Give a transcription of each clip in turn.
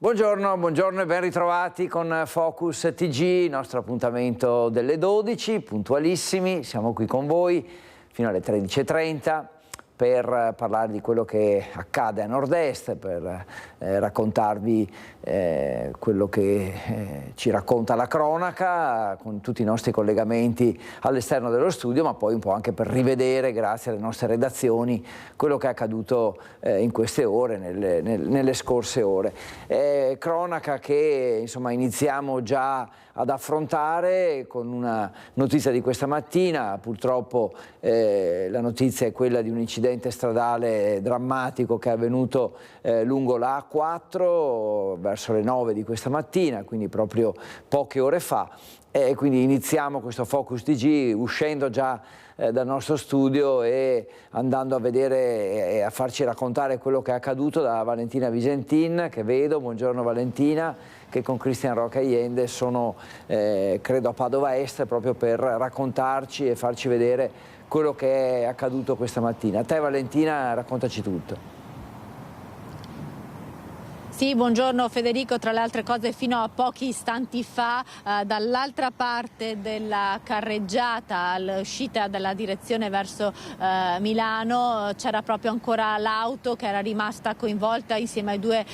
Buongiorno, buongiorno e ben ritrovati con Focus TG, il nostro appuntamento delle 12, puntualissimi, siamo qui con voi fino alle 13:30 per parlare di quello che accade a Nord-Est, per raccontarvi quello che ci racconta la cronaca con tutti i nostri collegamenti all'esterno dello studio, ma poi un po' anche per rivedere, grazie alle nostre redazioni, quello che è accaduto in queste ore, nelle scorse ore. Cronaca che insomma iniziamo già ad affrontare con una notizia di questa mattina. Purtroppo la notizia è quella di un incidente stradale drammatico che è avvenuto lungo la A4 verso le 9 di questa mattina, quindi proprio poche ore fa. E quindi iniziamo questo Focus TG uscendo già dal nostro studio e andando a vedere e a farci raccontare quello che è accaduto da Valentina Visentin, che vedo. Buongiorno Valentina, che con Cristian Roca Allende sono credo a Padova Est proprio per raccontarci e farci vedere quello che è accaduto questa mattina. A te Valentina, raccontaci tutto. Sì, buongiorno Federico. Tra le altre cose, fino a pochi istanti fa dall'altra parte della carreggiata all'uscita dalla direzione verso Milano c'era proprio ancora l'auto che era rimasta coinvolta insieme ai due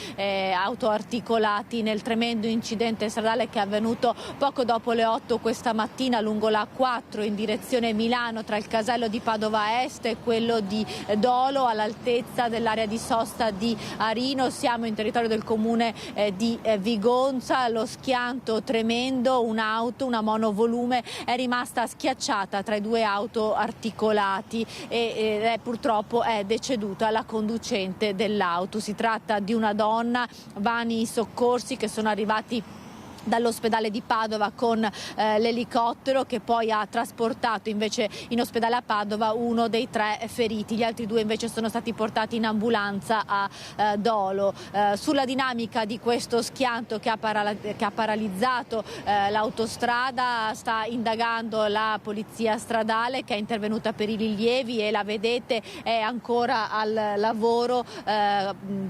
auto articolati nel tremendo incidente stradale che è avvenuto poco dopo le 8 questa mattina lungo la A4 in direzione Milano tra il casello di Padova Est e quello di Dolo all'altezza dell'area di sosta di Arino. Siamo in territorio del comune di Vigonza. Lo schianto tremendo, un'auto, una monovolume, è rimasta schiacciata tra i due auto articolati e purtroppo è deceduta la conducente dell'auto. Si tratta di una donna. Vani i soccorsi che sono arrivati dall'ospedale di Padova con l'elicottero che poi ha trasportato invece in ospedale a Padova uno dei 3 feriti. Gli altri 2 invece sono stati portati in ambulanza a Dolo. Sulla dinamica di questo schianto che ha paralizzato l'autostrada sta indagando la polizia stradale, che è intervenuta per i rilievi e la vedete è ancora al lavoro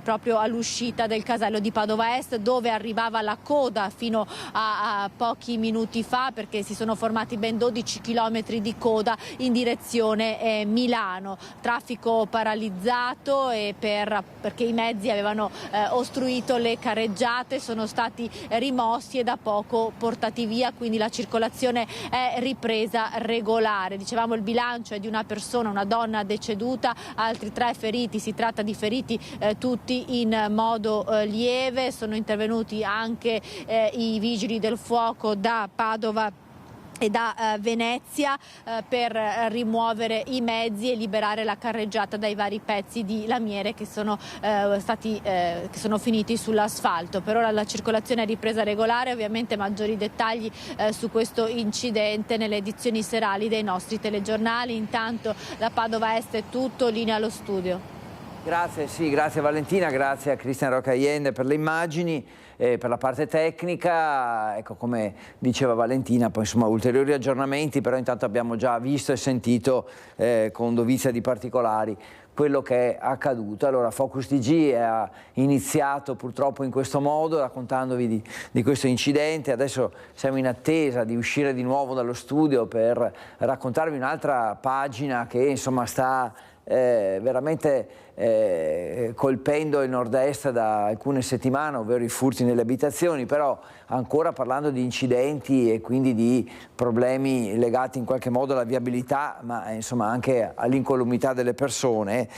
proprio all'uscita del casello di Padova Est, dove arrivava la coda fino a pochi minuti fa, perché si sono formati ben 12 chilometri di coda in direzione Milano. Traffico paralizzato perché i mezzi avevano ostruito le carreggiate, sono stati rimossi e da poco portati via, quindi la circolazione è ripresa regolare. Dicevamo, il bilancio è di una persona, una donna deceduta, altri 3 feriti. Si tratta di feriti tutti in modo lieve. Sono intervenuti anche i vigili del fuoco da Padova e da Venezia per rimuovere i mezzi e liberare la carreggiata dai vari pezzi di lamiere che sono finiti sull'asfalto. Per ora la circolazione è ripresa regolare. Ovviamente maggiori dettagli su questo incidente nelle edizioni serali dei nostri telegiornali. Intanto da Padova Est è tutto, linea allo studio. Grazie, sì, grazie Valentina, grazie a Cristian Roca Allende per le immagini, per la parte tecnica. Ecco, come diceva Valentina, poi insomma ulteriori aggiornamenti, però intanto abbiamo già visto e sentito con dovizia di particolari quello che è accaduto. Allora, Focus TG ha iniziato purtroppo in questo modo, raccontandovi di questo incidente. Adesso siamo in attesa di uscire di nuovo dallo studio per raccontarvi un'altra pagina che insomma sta veramente colpendo il Nord-Est da alcune settimane, ovvero i furti nelle abitazioni, però ancora parlando di incidenti e quindi di problemi legati in qualche modo alla viabilità, ma insomma anche all'incolumità delle persone.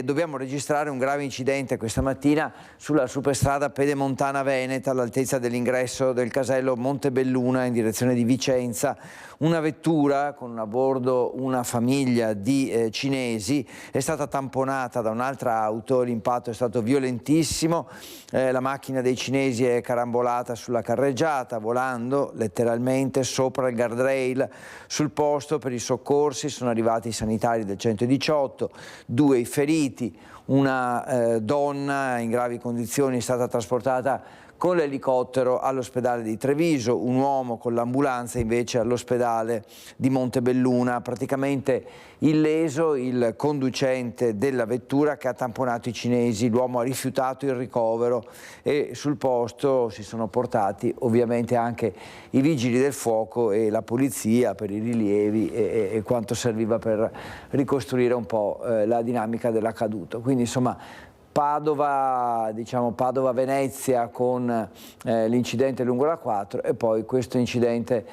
Dobbiamo registrare un grave incidente questa mattina sulla superstrada pedemontana veneta all'altezza dell'ingresso del casello Montebelluna in direzione di Vicenza. Una vettura con a bordo una famiglia di cinesi è stata tamponata da un'altra auto. L'impatto è stato violentissimo, la macchina dei cinesi è carambolata sulla carreggiata, volando letteralmente sopra il guardrail. Sul posto per i soccorsi sono arrivati i sanitari del 118, 2 i feriti. Una donna in gravi condizioni è stata trasportata con l'elicottero all'ospedale di Treviso, un uomo con l'ambulanza invece all'ospedale di Montebelluna, praticamente illeso il conducente della vettura che ha tamponato i cinesi. L'uomo ha rifiutato il ricovero e sul posto si sono portati ovviamente anche i vigili del fuoco e la polizia per i rilievi e quanto serviva per ricostruire un po' la dinamica dell'accaduto. Quindi insomma Padova, diciamo Padova-Venezia con l'incidente lungo la 4 e poi questo incidente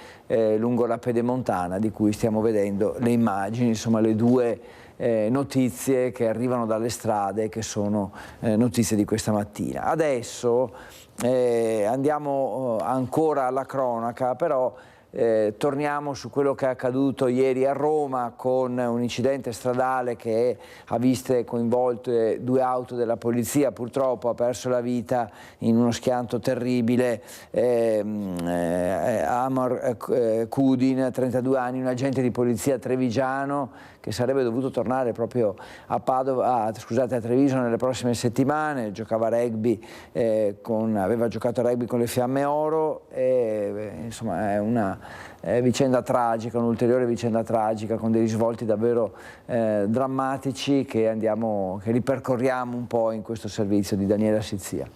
lungo la Pedemontana di cui stiamo vedendo le immagini, insomma le due notizie che arrivano dalle strade, che sono notizie di questa mattina. Adesso andiamo ancora alla cronaca, però torniamo su quello che è accaduto ieri a Roma con un incidente stradale che ha visto coinvolte 2 auto della polizia. Purtroppo ha perso la vita in uno schianto terribile Amar Kudin, 32 anni, un agente di polizia trevigiano che sarebbe dovuto tornare proprio a Padova, scusate, a Treviso nelle prossime settimane. Giocava a rugby, aveva giocato a rugby con le Fiamme Oro, insomma è una vicenda tragica, un'ulteriore vicenda tragica con dei risvolti davvero drammatici che ripercorriamo un po' in questo servizio di Daniela Sizia.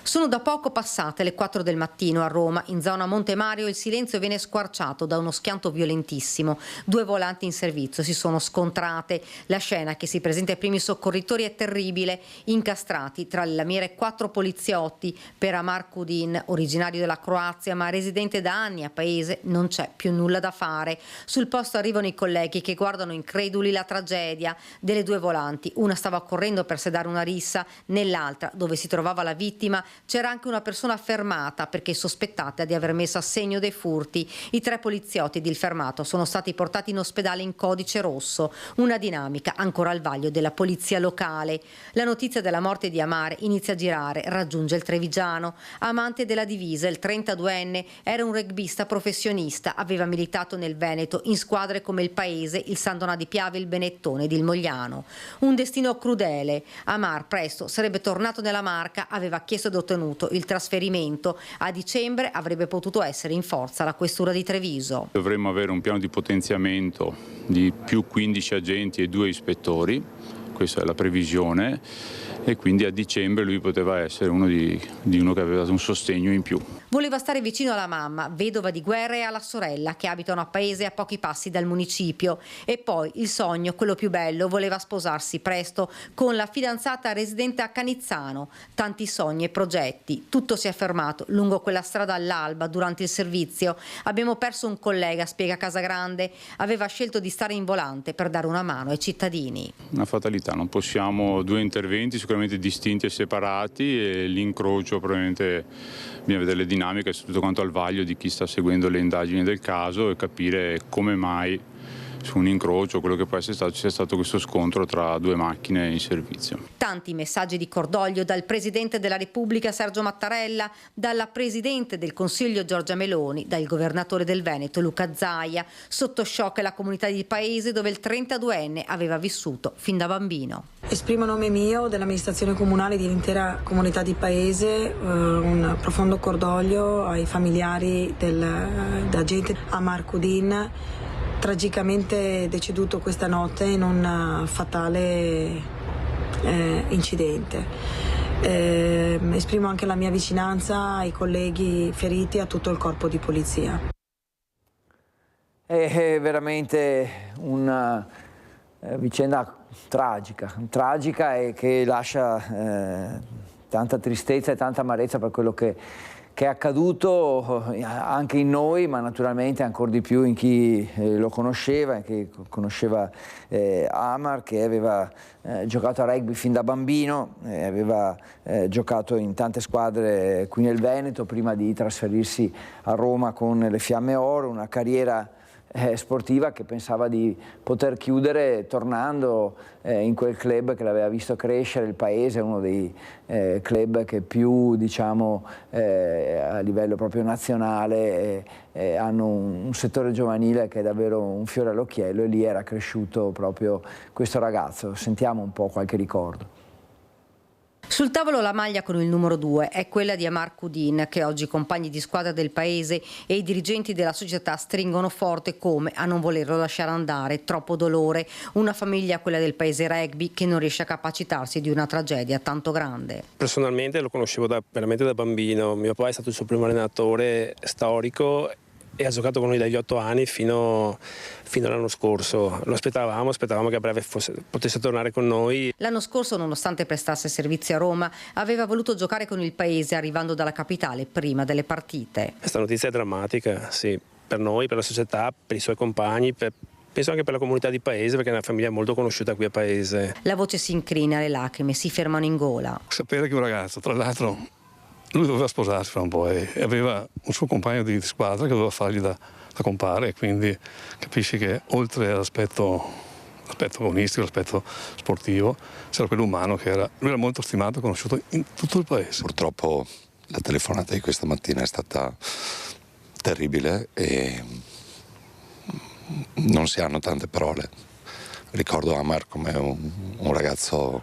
Sono da poco passate le 4 del mattino a Roma, in zona Monte Mario il silenzio viene squarciato da uno schianto violentissimo. 2 volanti in servizio si sono scontrate. La scena che si presenta ai primi soccorritori è terribile, incastrati tra le lamiere 4 poliziotti. Per Amar Kudin, originario della Croazia ma residente da anni a Paese, non c'è più nulla da fare. Sul posto arrivano i colleghi che guardano increduli la tragedia delle 2 volanti. Una stava correndo per sedare una rissa, nell'altra, dove si trovava la vittima, c'era anche una persona fermata perché sospettata di aver messo a segno dei furti. I 3 poliziotti ed il fermato sono stati portati in ospedale in codice rosso, una dinamica ancora al vaglio della polizia locale. La notizia della morte di Amar inizia a girare, raggiunge il trevigiano. Amante della divisa, il 32enne era un rugbista professionista, aveva militato nel Veneto in squadre come il Paese, il San Donà di Piave, il Benettone ed il Mogliano. Un destino crudele. Amar presto sarebbe tornato nella Marca, aveva chiesto ed ottenuto il trasferimento. A dicembre avrebbe potuto essere in forza la questura di Treviso. Dovremmo avere un piano di potenziamento di più 15 agenti e 2 ispettori, questa è la previsione, e quindi a dicembre lui poteva essere uno che aveva dato un sostegno in più. Voleva stare vicino alla mamma, vedova di guerra, e alla sorella che abitano a Paese a pochi passi dal municipio. E poi il sogno, quello più bello, voleva sposarsi presto con la fidanzata residente a Canizzano. Tanti sogni e progetti, tutto si è fermato lungo quella strada all'alba durante il servizio. Abbiamo perso un collega, spiega Casagrande, aveva scelto di stare in volante per dare una mano ai cittadini. Una fatalità, non possiamo, 2 interventi sicuramente distinti e separati, e l'incrocio probabilmente bisogna vedere le dinamiche, soprattutto quanto al vaglio di chi sta seguendo le indagini del caso, e capire come mai su un incrocio, quello che può essere stato, ci sia stato questo scontro tra 2 macchine in servizio. Tanti messaggi di cordoglio dal Presidente della Repubblica Sergio Mattarella, dalla Presidente del Consiglio Giorgia Meloni, dal Governatore del Veneto Luca Zaia. Sotto shock è la comunità di Paese, dove il 32enne aveva vissuto fin da bambino. Esprimo a nome mio, dell'amministrazione comunale e dell'intera comunità di Paese un profondo cordoglio ai familiari dell'agente Amar Kudin, tragicamente deceduto questa notte in un fatale incidente. Esprimo anche la mia vicinanza ai colleghi feriti e a tutto il corpo di polizia. È veramente una vicenda tragica e che lascia tanta tristezza e tanta amarezza per quello che è accaduto anche in noi, ma naturalmente ancora di più in chi lo conosceva, che conosceva Amar, che aveva giocato a rugby fin da bambino, aveva giocato in tante squadre qui nel Veneto prima di trasferirsi a Roma con le Fiamme Oro, una carriera sportiva che pensava di poter chiudere tornando in quel club che l'aveva visto crescere. Il Paese è uno dei club che più, diciamo, a livello proprio nazionale hanno un settore giovanile che è davvero un fiore all'occhiello, e lì era cresciuto proprio questo ragazzo. Sentiamo un po' qualche ricordo. Sul tavolo la maglia con il numero 2 è quella di Amar Kudin, che oggi i compagni di squadra del paese e i dirigenti della società stringono forte come a non volerlo lasciare andare, troppo dolore, una famiglia, quella del paese rugby, che non riesce a capacitarsi di una tragedia tanto grande. Personalmente lo conoscevo veramente da bambino, mio papà è stato il suo primo allenatore storico e ha giocato con noi dagli 8 anni fino all'anno scorso. Lo aspettavamo che a breve potesse tornare con noi. L'anno scorso, nonostante prestasse servizio a Roma, aveva voluto giocare con il paese arrivando dalla capitale prima delle partite. Questa notizia è drammatica, sì, per noi, per la società, per i suoi compagni, penso anche per la comunità di paese, perché è una famiglia molto conosciuta qui a paese. La voce si incrina, le lacrime si fermano in gola. Sapere che un ragazzo, tra l'altro, lui doveva sposarsi fra un po' e aveva un suo compagno di squadra che doveva fargli da compare, quindi capisci che oltre all'aspetto agonistico, l'aspetto sportivo, c'era quello umano che lui era molto stimato e conosciuto in tutto il paese. Purtroppo la telefonata di questa mattina è stata terribile e non si hanno tante parole. Ricordo Amar come un ragazzo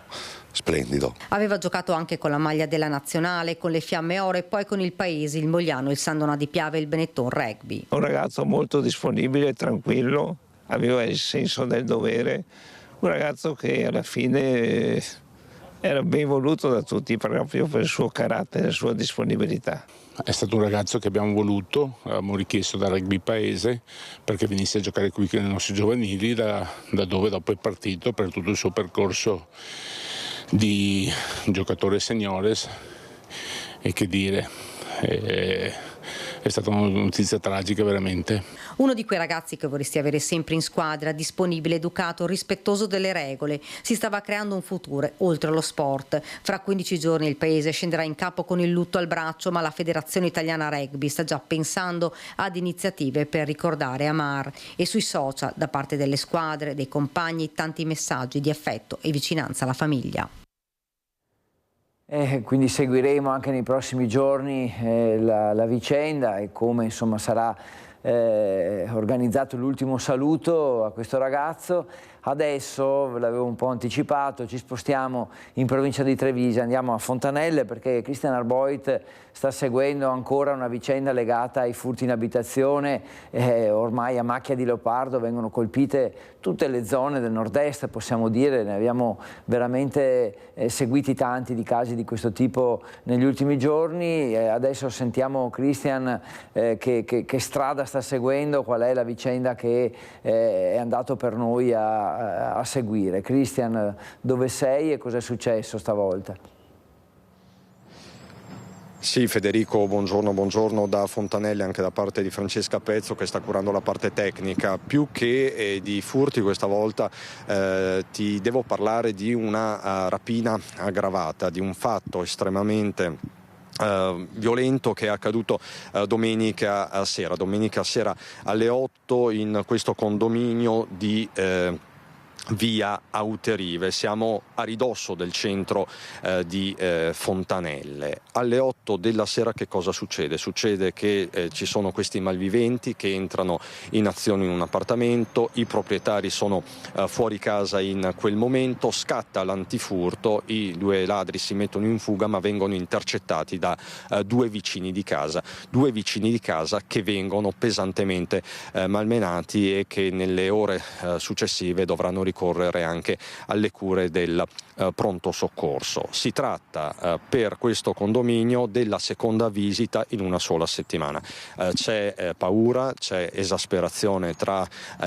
splendido. Aveva giocato anche con la maglia della nazionale, con le Fiamme Oro e poi con il paese, il Mogliano, il Sandona di Piave e il Benetton Rugby. Un ragazzo molto disponibile, tranquillo, aveva il senso del dovere, un ragazzo che alla fine era ben voluto da tutti proprio per il suo carattere e la sua disponibilità. È stato un ragazzo che abbiamo voluto, avevamo richiesto dal rugby paese perché venisse a giocare qui con i nostri giovanili, da dove dopo è partito per tutto il suo percorso di giocatore seniores. E che dire, è stata una notizia tragica veramente. Uno di quei ragazzi che vorresti avere sempre in squadra, disponibile, educato, rispettoso delle regole. Si stava creando un futuro oltre allo sport. Fra 15 giorni il paese scenderà in campo con il lutto al braccio, ma la Federazione Italiana Rugby sta già pensando ad iniziative per ricordare Amar. E sui social, da parte delle squadre, dei compagni, tanti messaggi di affetto e vicinanza alla famiglia. Quindi seguiremo anche nei prossimi giorni la vicenda e come insomma sarà organizzato l'ultimo saluto a questo ragazzo. Adesso, ve l'avevo un po' anticipato, ci spostiamo in provincia di Treviso, andiamo a Fontanelle perché Christian Arboit sta seguendo ancora una vicenda legata ai furti in abitazione. Ormai a macchia di leopardo vengono colpite tutte le zone del nord-est, possiamo dire, ne abbiamo veramente seguiti tanti di casi di questo tipo negli ultimi giorni. Adesso sentiamo Christian che strada sta seguendo, qual è la vicenda che è andato per noi a seguire. Christian, dove sei e cosa è successo stavolta? Sì, Federico, buongiorno da Fontanelle, anche da parte di Francesca Pezzo che sta curando la parte tecnica. Più che di furti questa volta ti devo parlare di una rapina aggravata, di un fatto estremamente violento che è accaduto domenica sera alle 8 in questo condominio di via Auterive. Siamo a ridosso del centro di Fontanelle. Alle 8 della sera che cosa succede? Succede che ci sono questi malviventi che entrano in azione in un appartamento, i proprietari sono fuori casa in quel momento, scatta l'antifurto, i due ladri si mettono in fuga ma vengono intercettati da due vicini di casa che vengono pesantemente malmenati e che nelle ore successive dovranno ricorrere anche alle cure del pronto soccorso. Si tratta per questo condominio della seconda visita in una sola settimana. C'è paura, c'è esasperazione tra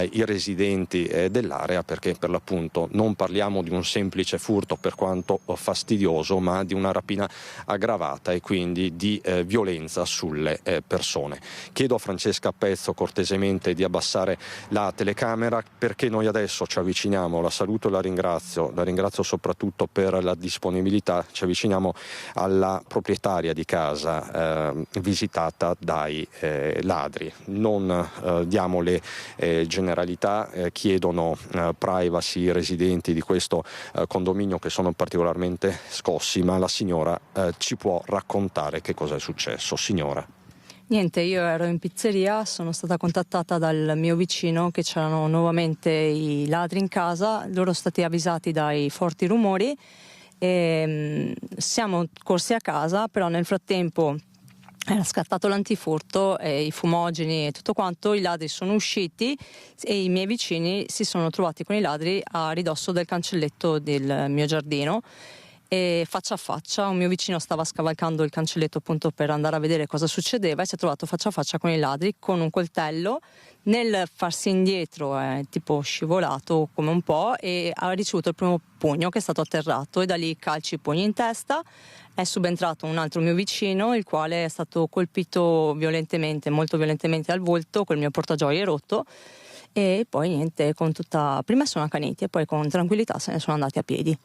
i residenti dell'area perché per l'appunto non parliamo di un semplice furto per quanto fastidioso, ma di una rapina aggravata e quindi di violenza sulle persone. Chiedo a Francesca Pezzo cortesemente di abbassare la telecamera perché noi adesso ci avviciniamo, la saluto e la ringrazio soprattutto per la disponibilità, ci avviciniamo alla proprietaria di casa visitata dai ladri. Non diamo le generalità, chiedono privacy i residenti di questo condominio che sono particolarmente scossi, ma la signora ci può raccontare che cosa è successo. Signora. Niente, io ero in pizzeria, sono stata contattata dal mio vicino che c'erano nuovamente i ladri in casa, loro sono stati avvisati dai forti rumori E siamo corsi a casa, però nel frattempo era scattato l'antifurto e i fumogeni e tutto quanto, i ladri sono usciti e i miei vicini si sono trovati con i ladri a ridosso del cancelletto del mio giardino, e faccia a faccia un mio vicino stava scavalcando il cancelletto appunto per andare a vedere cosa succedeva e si è trovato faccia a faccia con i ladri con un coltello. Nel farsi indietro è tipo scivolato come un po' e ha ricevuto il primo pugno, che è stato atterrato, e da lì calci, pugni in testa. È subentrato un altro mio vicino, il quale è stato colpito violentemente, molto violentemente al volto, col mio portagioie rotto, e poi niente, con tutta, prima sono accaniti e poi con tranquillità se ne sono andati a piedi.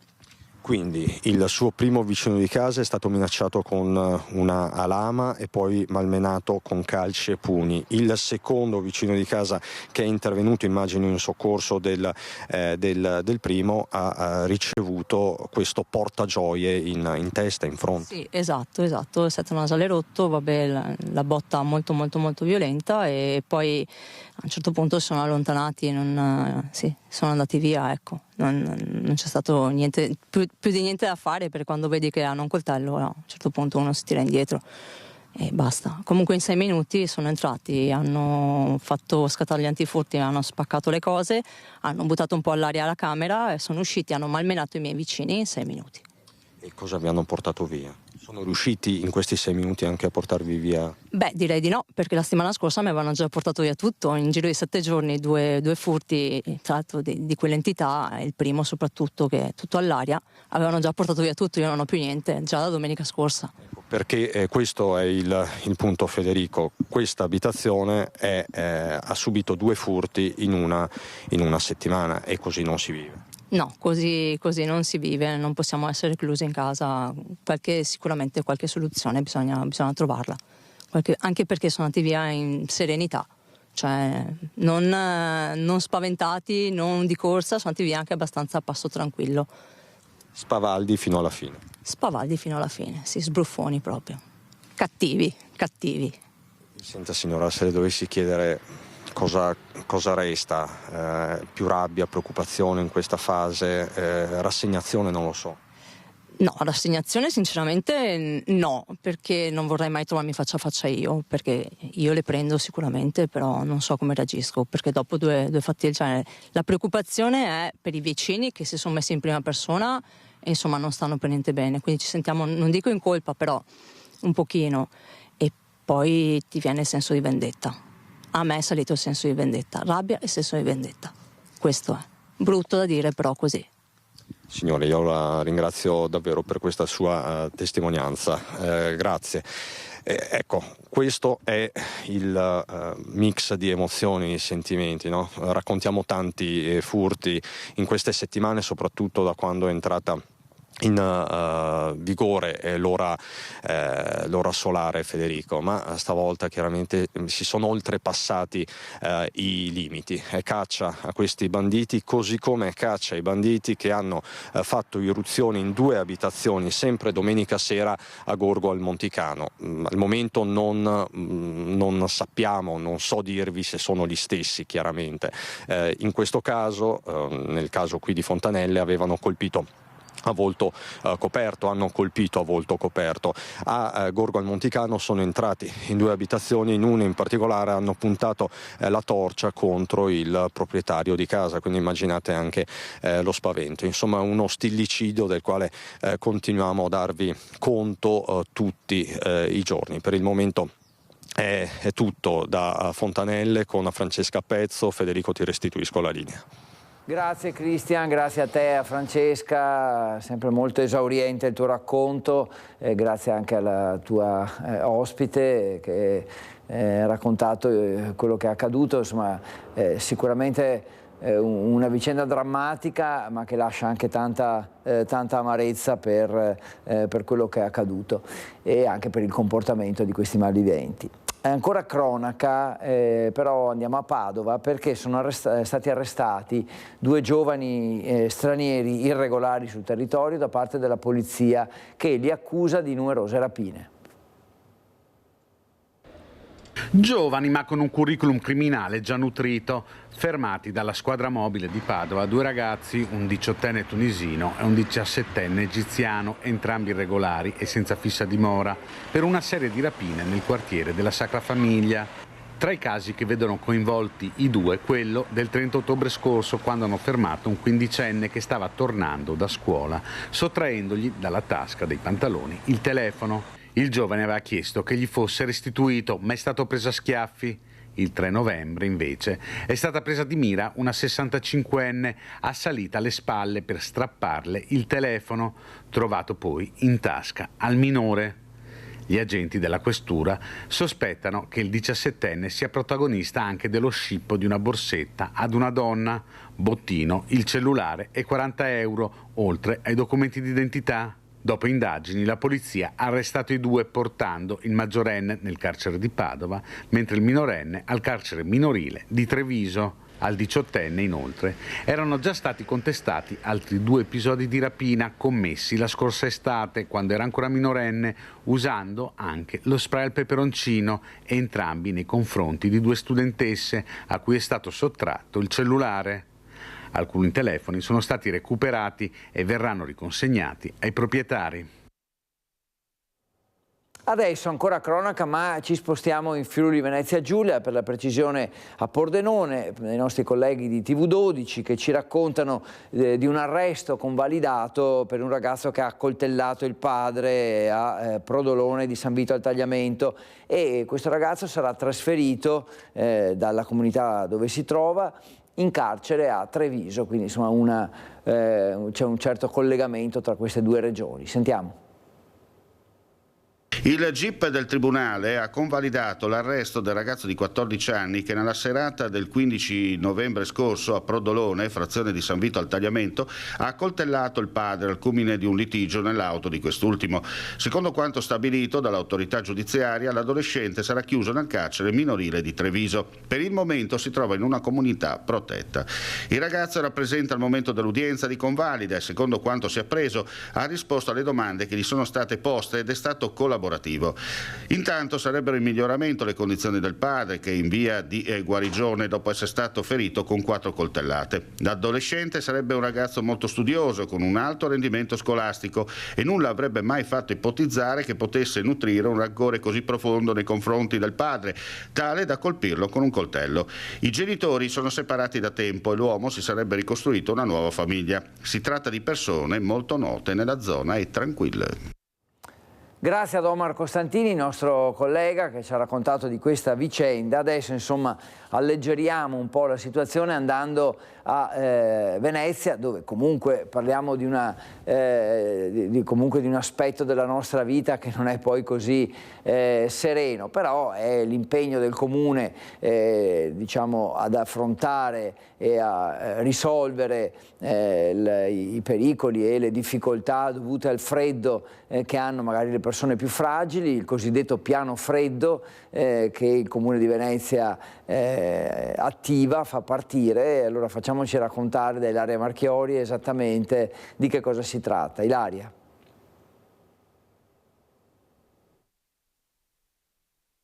Quindi il suo primo vicino di casa è stato minacciato con una lama e poi malmenato con calci e pugni. Il secondo vicino di casa, che è intervenuto, immagino, in soccorso del primo, ha ricevuto questo portagioie in testa, in fronte. Sì, esatto, il setto nasale rotto, vabbè, la botta molto molto molto violenta, e poi a un certo punto sono allontanati, sono andati via, ecco. Non c'è stato niente, più di niente da fare, perché quando vedi che hanno un coltello, a un certo punto uno si tira indietro e basta. Comunque in 6 minuti sono entrati, hanno fatto scattare gli antifurti, hanno spaccato le cose, hanno buttato un po' all'aria la camera e sono usciti, hanno malmenato i miei vicini in 6 minuti. E cosa vi hanno portato via? Sono riusciti in questi 6 minuti anche a portarvi via? Beh, direi di no, perché la settimana scorsa mi avevano già portato via tutto. In giro di 7 giorni due furti, tra l'altro di quell'entità, il primo soprattutto, che è tutto all'aria, avevano già portato via tutto, io non ho più niente, già da domenica scorsa. Perché questo è il punto, Federico. Questa abitazione ha subito 2 furti in una settimana, e così non si vive. No, così non si vive, non possiamo essere chiusi in casa, sicuramente qualche soluzione bisogna trovarla, anche perché sono andati via in serenità, cioè non spaventati, non di corsa, sono andati via anche abbastanza a passo tranquillo. Spavaldi fino alla fine. Spavaldi fino alla fine, sì, sbruffoni proprio, cattivi. Senta signora, se le dovessi chiedere cosa resta, più rabbia, preoccupazione in questa fase, rassegnazione, non lo so. No, rassegnazione sinceramente no, perché non vorrei mai trovarmi faccia a faccia io, perché io le prendo sicuramente, però non so come reagisco, perché dopo due fatti del genere. La preoccupazione è per i vicini che si sono messi in prima persona e insomma non stanno per niente bene, quindi ci sentiamo, non dico in colpa, però un pochino, e poi ti viene il senso di vendetta. A me è salito il senso di vendetta, rabbia e senso di vendetta. Questo è brutto da dire, però così. Signore, io la ringrazio davvero per questa sua testimonianza, grazie. Ecco, questo è il mix di emozioni e sentimenti, no? Raccontiamo tanti furti in queste settimane, soprattutto da quando è entrata in vigore l'ora solare, Federico, ma stavolta chiaramente si sono oltrepassati i limiti. È caccia a questi banditi, così come è caccia ai banditi che hanno fatto irruzione in 2 abitazioni sempre domenica sera a Gorgo al Monticano. Al momento non sappiamo, non so dirvi se sono gli stessi, chiaramente. In questo caso, nel caso qui di Fontanelle, avevano colpito a volto coperto, hanno colpito a volto coperto. A Gorgo al Monticano sono entrati in 2 abitazioni, in una in particolare hanno puntato la torcia contro il proprietario di casa, quindi immaginate anche lo spavento. Insomma, uno stillicidio del quale continuiamo a darvi conto tutti i giorni. Per il momento è tutto da Fontanelle. Con Francesca Pezzo, Federico, ti restituisco la linea. Grazie Cristian, grazie a te, a Francesca, sempre molto esauriente il tuo racconto, grazie anche alla tua ospite che ha raccontato quello che è accaduto, insomma sicuramente una vicenda drammatica, ma che lascia anche tanta amarezza per quello che è accaduto e anche per il comportamento di questi malviventi. Ancora cronaca, però andiamo a Padova, perché sono stati arrestati 2 giovani stranieri irregolari sul territorio da parte della polizia, che li accusa di numerose rapine. Giovani ma con un curriculum criminale già nutrito, fermati dalla squadra mobile di Padova 2 ragazzi, un 18enne tunisino e un 17enne egiziano, entrambi irregolari e senza fissa dimora, per una serie di rapine nel quartiere della Sacra Famiglia. Tra i casi che vedono coinvolti i due, quello del 30 ottobre scorso, quando hanno fermato un 15enne che stava tornando da scuola, sottraendogli dalla tasca dei pantaloni il telefono. Il giovane aveva chiesto che gli fosse restituito, ma è stato preso a schiaffi. Il 3 novembre, invece, è stata presa di mira una 65enne assalita alle spalle per strapparle il telefono, trovato poi in tasca al minore. Gli agenti della questura sospettano che il 17enne sia protagonista anche dello scippo di una borsetta ad una donna, bottino, il cellulare e 40 euro, oltre ai documenti d'identità. Dopo indagini, la polizia ha arrestato i due portando il maggiorenne nel carcere di Padova, mentre il minorenne al carcere minorile di Treviso. Al 18enne, inoltre, erano già stati contestati altri 2 episodi di rapina commessi la scorsa estate, quando era ancora minorenne, usando anche lo spray al peperoncino, entrambi nei confronti di 2 studentesse a cui è stato sottratto il cellulare. Alcuni telefoni sono stati recuperati e verranno riconsegnati ai proprietari. Adesso ancora cronaca, ma ci spostiamo in Friuli Venezia Giulia, per la precisione a Pordenone, dai nostri colleghi di TV12 che ci raccontano di un arresto convalidato per un ragazzo che ha accoltellato il padre a Prodolone di San Vito al Tagliamento, e questo ragazzo sarà trasferito dalla comunità dove si trova in carcere a Treviso, quindi insomma c'è un certo collegamento tra queste 2 regioni. Sentiamo. Il GIP del Tribunale ha convalidato l'arresto del ragazzo di 14 anni che nella serata del 15 novembre scorso a Prodolone, frazione di San Vito al Tagliamento, ha accoltellato il padre al culmine di un litigio nell'auto di quest'ultimo. Secondo quanto stabilito dall'autorità giudiziaria, l'adolescente sarà chiuso nel carcere minorile di Treviso. Per il momento si trova in una comunità protetta. Il ragazzo era presente al momento dell'udienza di convalida e, secondo quanto si è appreso, ha risposto alle domande che gli sono state poste ed è stato collaborativo. Intanto sarebbero in miglioramento le condizioni del padre, che è in via di guarigione dopo essere stato ferito con 4 coltellate. L'adolescente sarebbe un ragazzo molto studioso, con un alto rendimento scolastico, e nulla avrebbe mai fatto ipotizzare che potesse nutrire un rancore così profondo nei confronti del padre, tale da colpirlo con un coltello. I genitori sono separati da tempo e l'uomo si sarebbe ricostruito una nuova famiglia. Si tratta di persone molto note nella zona e tranquille. Grazie ad Omar Costantini, nostro collega, che ci ha raccontato di questa vicenda. Adesso insomma alleggeriamo un po' la situazione andando a Venezia, dove comunque parliamo di un aspetto della nostra vita che non è poi così sereno, però è l'impegno del comune diciamo, ad affrontare e a risolvere i pericoli e le difficoltà dovute al freddo che hanno magari le persone più fragili, il cosiddetto piano freddo che il Comune di Venezia attiva, fa partire. Allora facciamoci raccontare da Ilaria Marchiori esattamente di che cosa si tratta. Ilaria.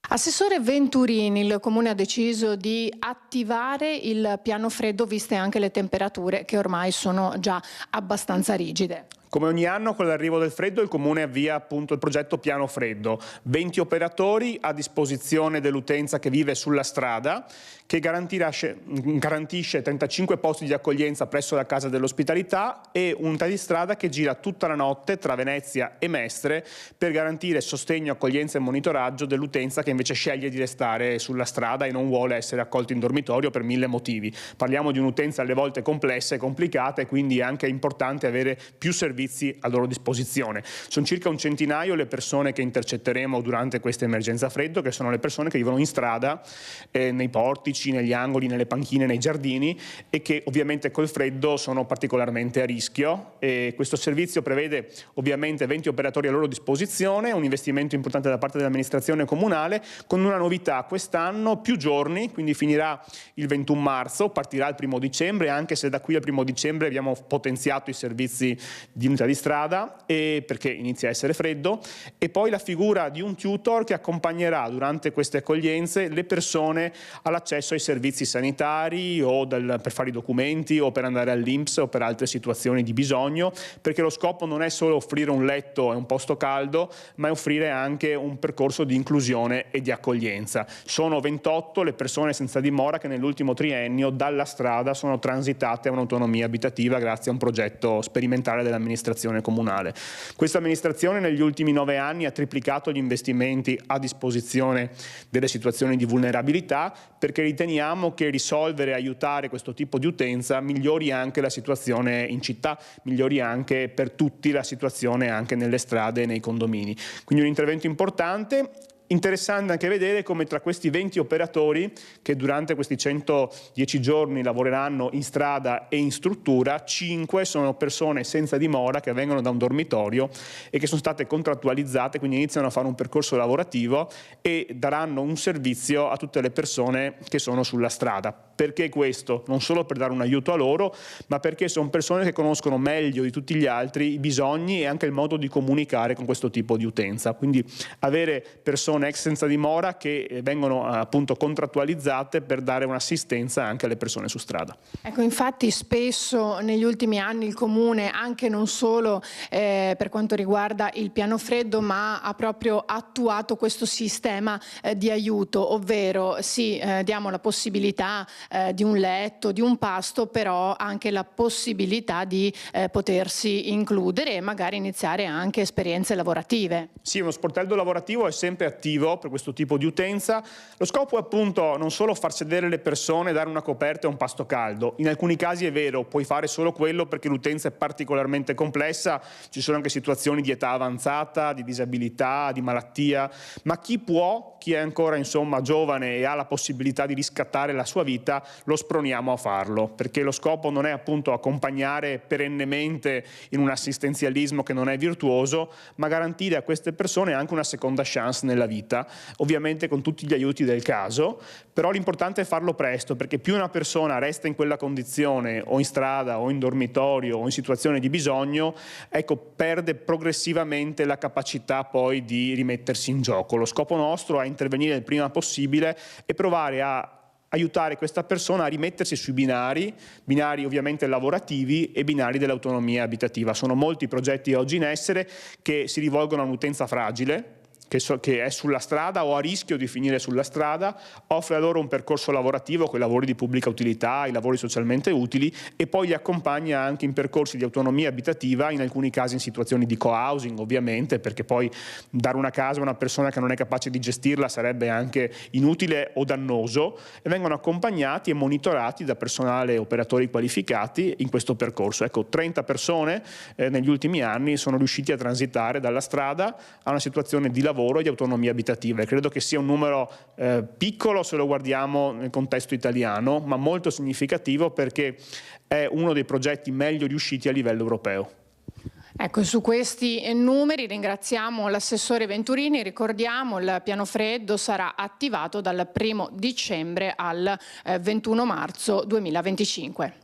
Assessore Venturini, il Comune ha deciso di attivare il piano freddo viste anche le temperature che ormai sono già abbastanza rigide. Come ogni anno con l'arrivo del freddo il Comune avvia appunto il progetto Piano Freddo, 20 operatori a disposizione dell'utenza che vive sulla strada, che garantisce 35 posti di accoglienza presso la Casa dell'Ospitalità e unità di strada che gira tutta la notte tra Venezia e Mestre per garantire sostegno, accoglienza e monitoraggio dell'utenza che invece sceglie di restare sulla strada e non vuole essere accolta in dormitorio per 1000 motivi. Parliamo di un'utenza alle volte complessa e complicata e quindi è anche importante avere più servizi a loro disposizione. Sono circa un centinaio le persone che intercetteremo durante questa emergenza freddo, che sono le persone che vivono in strada, nei portici, negli angoli, nelle panchine, nei giardini e che ovviamente col freddo sono particolarmente a rischio. E questo servizio prevede ovviamente 20 operatori a loro disposizione, un investimento importante da parte dell'amministrazione comunale, con una novità quest'anno: più giorni, quindi finirà il 21 marzo, partirà il 1° dicembre, anche se da qui al 1° dicembre abbiamo potenziato i servizi di unità di strada, e perché inizia a essere freddo, e poi la figura di un tutor che accompagnerà durante queste accoglienze le persone all'accesso ai servizi sanitari o per fare i documenti o per andare all'INPS o per altre situazioni di bisogno, perché lo scopo non è solo offrire un letto e un posto caldo, ma è offrire anche un percorso di inclusione e di accoglienza. Sono 28 le persone senza dimora che nell'ultimo triennio dalla strada sono transitate a un'autonomia abitativa grazie a un progetto sperimentale dell'amministrazione comunale. Questa amministrazione negli ultimi 9 anni ha triplicato gli investimenti a disposizione delle situazioni di vulnerabilità, perché riteniamo che risolvere e aiutare questo tipo di utenza migliori anche la situazione in città, migliori anche per tutti la situazione anche nelle strade e nei condomini. Quindi un intervento importante. Interessante anche vedere come tra questi 20 operatori che durante questi 110 giorni lavoreranno in strada e in struttura, 5 sono persone senza dimora che vengono da un dormitorio e che sono state contrattualizzate, quindi iniziano a fare un percorso lavorativo e daranno un servizio a tutte le persone che sono sulla strada. Perché questo? Non solo per dare un aiuto a loro, ma perché sono persone che conoscono meglio di tutti gli altri i bisogni e anche il modo di comunicare con questo tipo di utenza. Quindi avere persone ex senza dimora che vengono appunto contrattualizzate per dare un'assistenza anche alle persone su strada. Ecco, infatti spesso negli ultimi anni il Comune, anche non solo per quanto riguarda il piano freddo, ma ha proprio attuato questo sistema di aiuto, ovvero sì, diamo la possibilità di un letto, di un pasto, però anche la possibilità di potersi includere e magari iniziare anche esperienze lavorative. Sì, uno sportello lavorativo è sempre attivo per questo tipo di utenza. Lo scopo è appunto non solo far sedere le persone, dare una coperta e un pasto caldo. In alcuni casi è vero, puoi fare solo quello perché l'utenza è particolarmente complessa, ci sono anche situazioni di età avanzata, di disabilità, di malattia, ma chi può, chi è ancora insomma giovane e ha la possibilità di riscattare la sua vita, lo sproniamo a farlo, perché lo scopo non è appunto accompagnare perennemente in un assistenzialismo che non è virtuoso, ma garantire a queste persone anche una seconda chance nella vita, ovviamente con tutti gli aiuti del caso, però l'importante è farlo presto, perché più una persona resta in quella condizione o in strada o in dormitorio o in situazione di bisogno, ecco, perde progressivamente la capacità poi di rimettersi in gioco. Lo scopo nostro è intervenire il prima possibile e provare a aiutare questa persona a rimettersi sui binari ovviamente lavorativi e binari dell'autonomia abitativa. Sono molti progetti oggi in essere che si rivolgono a un'utenza fragile, che è sulla strada o a rischio di finire sulla strada, offre a loro un percorso lavorativo con i lavori di pubblica utilità, i lavori socialmente utili, e poi li accompagna anche in percorsi di autonomia abitativa, in alcuni casi in situazioni di co-housing ovviamente, perché poi dare una casa a una persona che non è capace di gestirla sarebbe anche inutile o dannoso, e vengono accompagnati e monitorati da personale e operatori qualificati in questo percorso. Ecco, 30 persone negli ultimi anni sono riusciti a transitare dalla strada a una situazione di lavoro e di autonomia abitativa, e credo che sia un numero piccolo se lo guardiamo nel contesto italiano, ma molto significativo perché è uno dei progetti meglio riusciti a livello europeo. Ecco, su questi numeri ringraziamo l'assessore Venturini. Ricordiamo, il piano freddo sarà attivato dal 1° dicembre al 21 marzo 2025.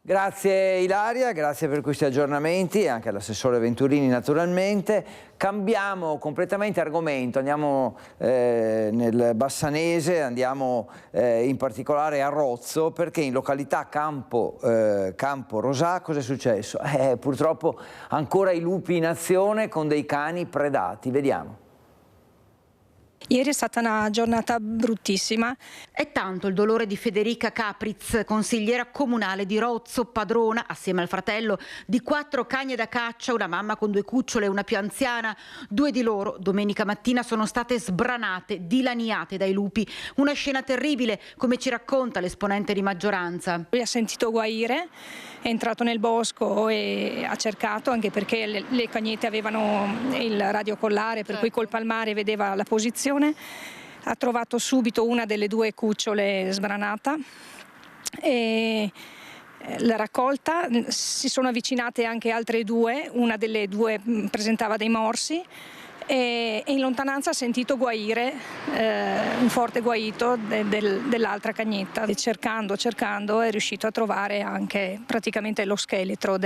Grazie Ilaria, grazie per questi aggiornamenti e anche all'assessore Venturini naturalmente. Cambiamo completamente argomento, andiamo nel Bassanese, andiamo in particolare a Rozzo, perché in località Campo Rosà cosa è successo? Purtroppo ancora i lupi in azione con dei cani predati, vediamo. Ieri è stata una giornata bruttissima. È tanto il dolore di Federica Capriz, consigliera comunale di Rozzo, padrona, assieme al fratello, di 4 cagne da caccia, una mamma con 2 cucciole e una più anziana. 2 di loro domenica mattina sono state sbranate, dilaniate dai lupi. Una scena terribile, come ci racconta l'esponente di maggioranza. Lui ha sentito guaire, è entrato nel bosco e ha cercato, anche perché le cagnette avevano il radiocollare, per cui col palmare vedeva la posizione. Ha trovato subito una delle 2 cucciole sbranata e l'ha raccolta. Si sono avvicinate anche altre 2, una delle 2 presentava dei morsi e in lontananza ha sentito guaire, un forte guaito dell'altra cagnetta. E cercando è riuscito a trovare anche praticamente lo scheletro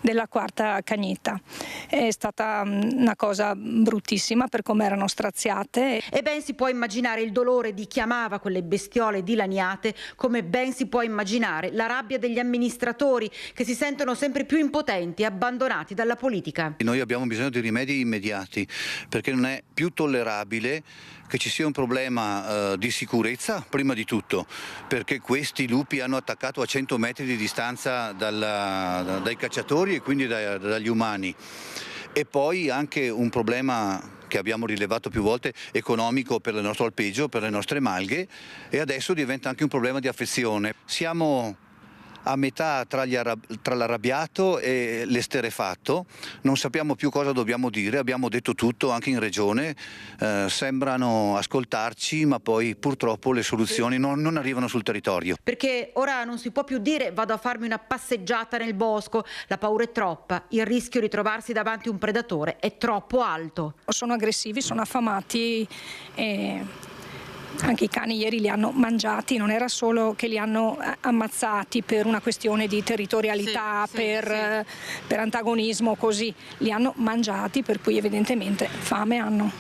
della quarta cagnetta. È stata una cosa bruttissima per come erano straziate. E ben si può immaginare il dolore di chi amava quelle bestiole dilaniate, come ben si può immaginare la rabbia degli amministratori che si sentono sempre più impotenti e abbandonati dalla politica. Noi abbiamo bisogno di rimedi immediati, perché non è più tollerabile che ci sia un problema di sicurezza, prima di tutto, perché questi lupi hanno attaccato a 100 metri di distanza dai cacciatori e quindi dagli umani. E poi anche un problema che abbiamo rilevato più volte, economico per il nostro alpeggio, per le nostre malghe, e adesso diventa anche un problema di affezione. Siamo a metà tra l'arrabbiato e l'esterefatto, non sappiamo più cosa dobbiamo dire, abbiamo detto tutto anche in regione, sembrano ascoltarci, ma poi purtroppo le soluzioni non arrivano sul territorio. Perché ora non si può più dire vado a farmi una passeggiata nel bosco, la paura è troppa, il rischio di trovarsi davanti un predatore è troppo alto. Sono aggressivi, sono affamati e anche i cani ieri li hanno mangiati, non era solo che li hanno ammazzati per una questione di territorialità, per antagonismo, così, li hanno mangiati, per cui evidentemente fame hanno.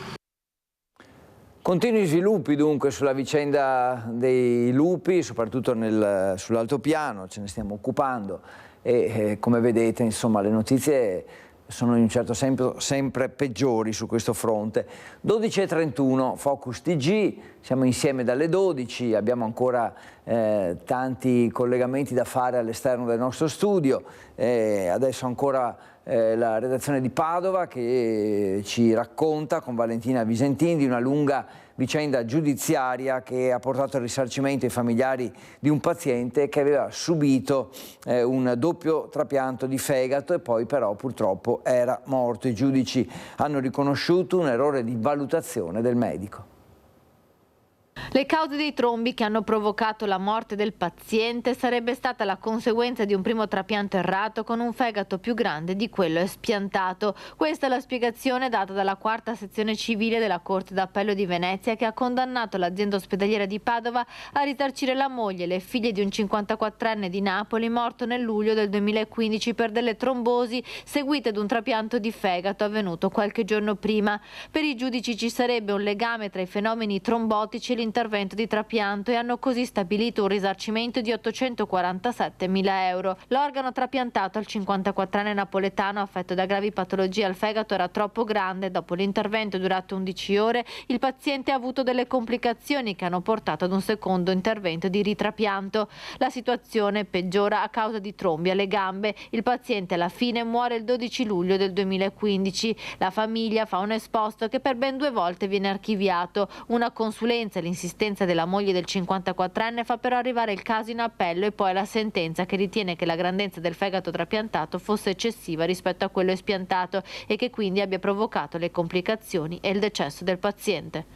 Continui sviluppi dunque sulla vicenda dei lupi, soprattutto sull'altopiano, ce ne stiamo occupando e come vedete insomma le notizie sono in un certo senso sempre peggiori su questo fronte. 12:31, Focus TG, siamo insieme dalle 12, abbiamo ancora tanti collegamenti da fare all'esterno del nostro studio, adesso ancora la redazione di Padova che ci racconta con Valentina Visentin di una lunga vicenda giudiziaria che ha portato al risarcimento ai familiari di un paziente che aveva subito un doppio trapianto di fegato e poi però purtroppo era morto. I giudici hanno riconosciuto un errore di valutazione del medico. Le cause dei trombi che hanno provocato la morte del paziente sarebbe stata la conseguenza di un primo trapianto errato con un fegato più grande di quello espiantato. Questa è la spiegazione data dalla quarta sezione civile della Corte d'Appello di Venezia, che ha condannato l'azienda ospedaliera di Padova a risarcire la moglie e le figlie di un 54enne di Napoli morto nel luglio del 2015 per delle trombosi seguite ad un trapianto di fegato avvenuto qualche giorno prima. Per i giudici ci sarebbe un legame tra i fenomeni trombotici e l'intervento di trapianto e hanno così stabilito un risarcimento di 847.000 euro. L'organo trapiantato al 54enne napoletano affetto da gravi patologie al fegato era troppo grande. Dopo l'intervento durato 11 ore, il paziente ha avuto delle complicazioni che hanno portato ad un secondo intervento di ritrapianto. La situazione peggiora a causa di trombi alle gambe. Il paziente alla fine muore il 12 luglio del 2015. La famiglia fa un esposto che per ben 2 volte viene archiviato. Una consulenza e l'insistenza della moglie del 54enne fa però arrivare il caso in appello e poi la sentenza che ritiene che la grandezza del fegato trapiantato fosse eccessiva rispetto a quello espiantato e che quindi abbia provocato le complicazioni e il decesso del paziente.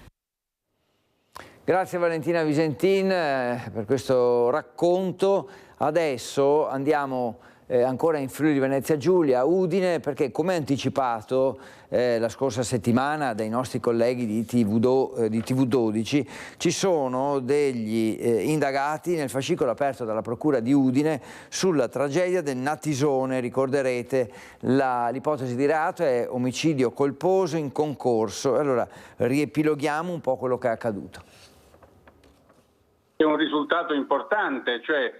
Grazie Valentina Visentin per questo racconto. Adesso andiamo ancora in Friuli Venezia Giulia, Udine, perché come anticipato la scorsa settimana dai nostri colleghi di TV12 ci sono degli indagati nel fascicolo aperto dalla Procura di Udine sulla tragedia del Natisone. Ricorderete l'ipotesi di reato è omicidio colposo in concorso. Allora riepiloghiamo un po' quello che è accaduto. È un risultato importante, cioè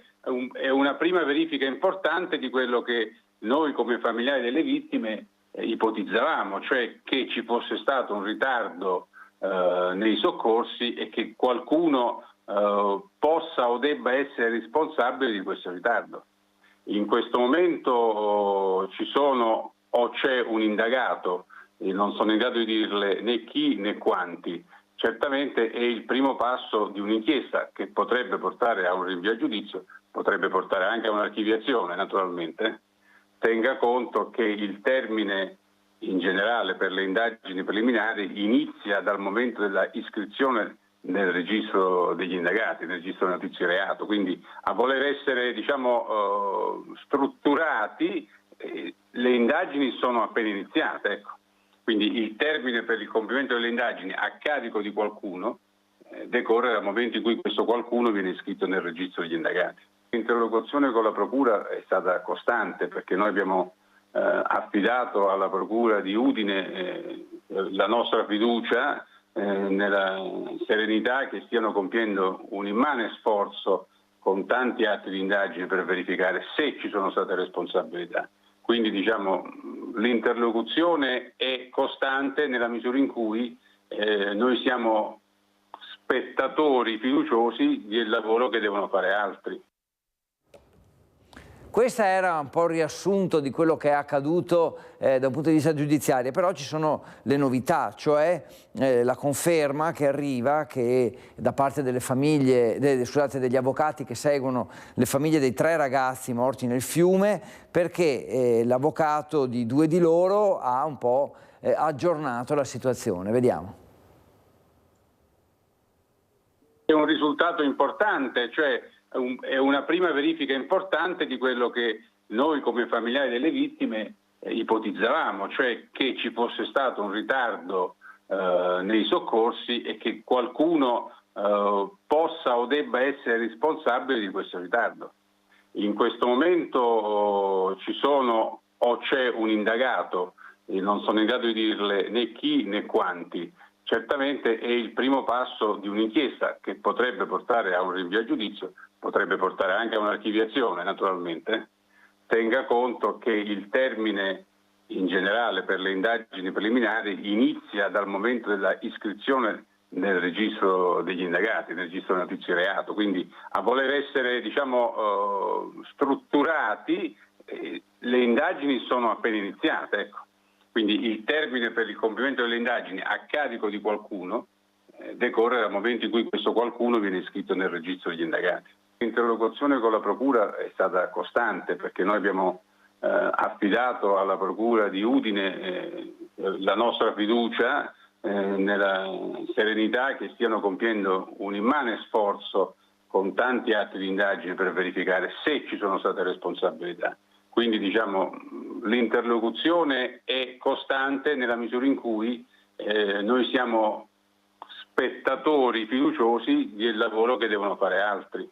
è una prima verifica importante di quello che noi come familiari delle vittime ipotizzavamo, cioè che ci fosse stato un ritardo nei soccorsi e che qualcuno possa o debba essere responsabile di questo ritardo. In questo momento ci sono o c'è un indagato, e non sono in grado di dirle né chi né quanti. Certamente è il primo passo di un'inchiesta che potrebbe portare a un rinvio a giudizio, potrebbe portare anche a un'archiviazione naturalmente. Tenga conto che il termine in generale per le indagini preliminari inizia dal momento della iscrizione nel registro degli indagati, nel registro notizie reato, quindi a voler essere strutturati le indagini sono appena iniziate, ecco. Quindi il termine per il compimento delle indagini a carico di qualcuno decorre dal momento in cui questo qualcuno viene iscritto nel registro degli indagati. L'interlocuzione con la Procura è stata costante perché noi abbiamo affidato alla Procura di Udine la nostra fiducia nella serenità che stiano compiendo un immane sforzo con tanti atti di indagine per verificare se ci sono state responsabilità. Quindi l'interlocuzione è costante nella misura in cui noi siamo spettatori fiduciosi del lavoro che devono fare altri. Questo era un po' il riassunto di quello che è accaduto da un punto di vista giudiziario, però ci sono le novità, cioè la conferma che arriva che da parte delle famiglie, degli avvocati che seguono le famiglie dei 3 ragazzi morti nel fiume, perché l'avvocato di 2 di loro ha un po' aggiornato la situazione. Vediamo. È un risultato importante, cioè è una prima verifica importante di quello che noi come familiari delle vittime ipotizzavamo, cioè che ci fosse stato un ritardo nei soccorsi e che qualcuno possa o debba essere responsabile di questo ritardo. In questo momento ci sono o c'è un indagato, non sono in grado di dirle né chi né quanti. Certamente è il primo passo di un'inchiesta che potrebbe portare a un rinvio a giudizio, potrebbe portare anche a un'archiviazione naturalmente. Tenga conto che il termine in generale per le indagini preliminari inizia dal momento della iscrizione nel registro degli indagati, nel registro delle notizie di reato, quindi a voler essere strutturati le indagini sono appena iniziate, ecco. Quindi il termine per il compimento delle indagini a carico di qualcuno decorre dal momento in cui questo qualcuno viene iscritto nel registro degli indagati. L'interlocuzione con la Procura è stata costante perché noi abbiamo affidato alla Procura di Udine la nostra fiducia nella serenità che stiano compiendo un immane sforzo con tanti atti di indagine per verificare se ci sono state responsabilità. Quindi l'interlocuzione è costante nella misura in cui noi siamo spettatori fiduciosi del lavoro che devono fare altri.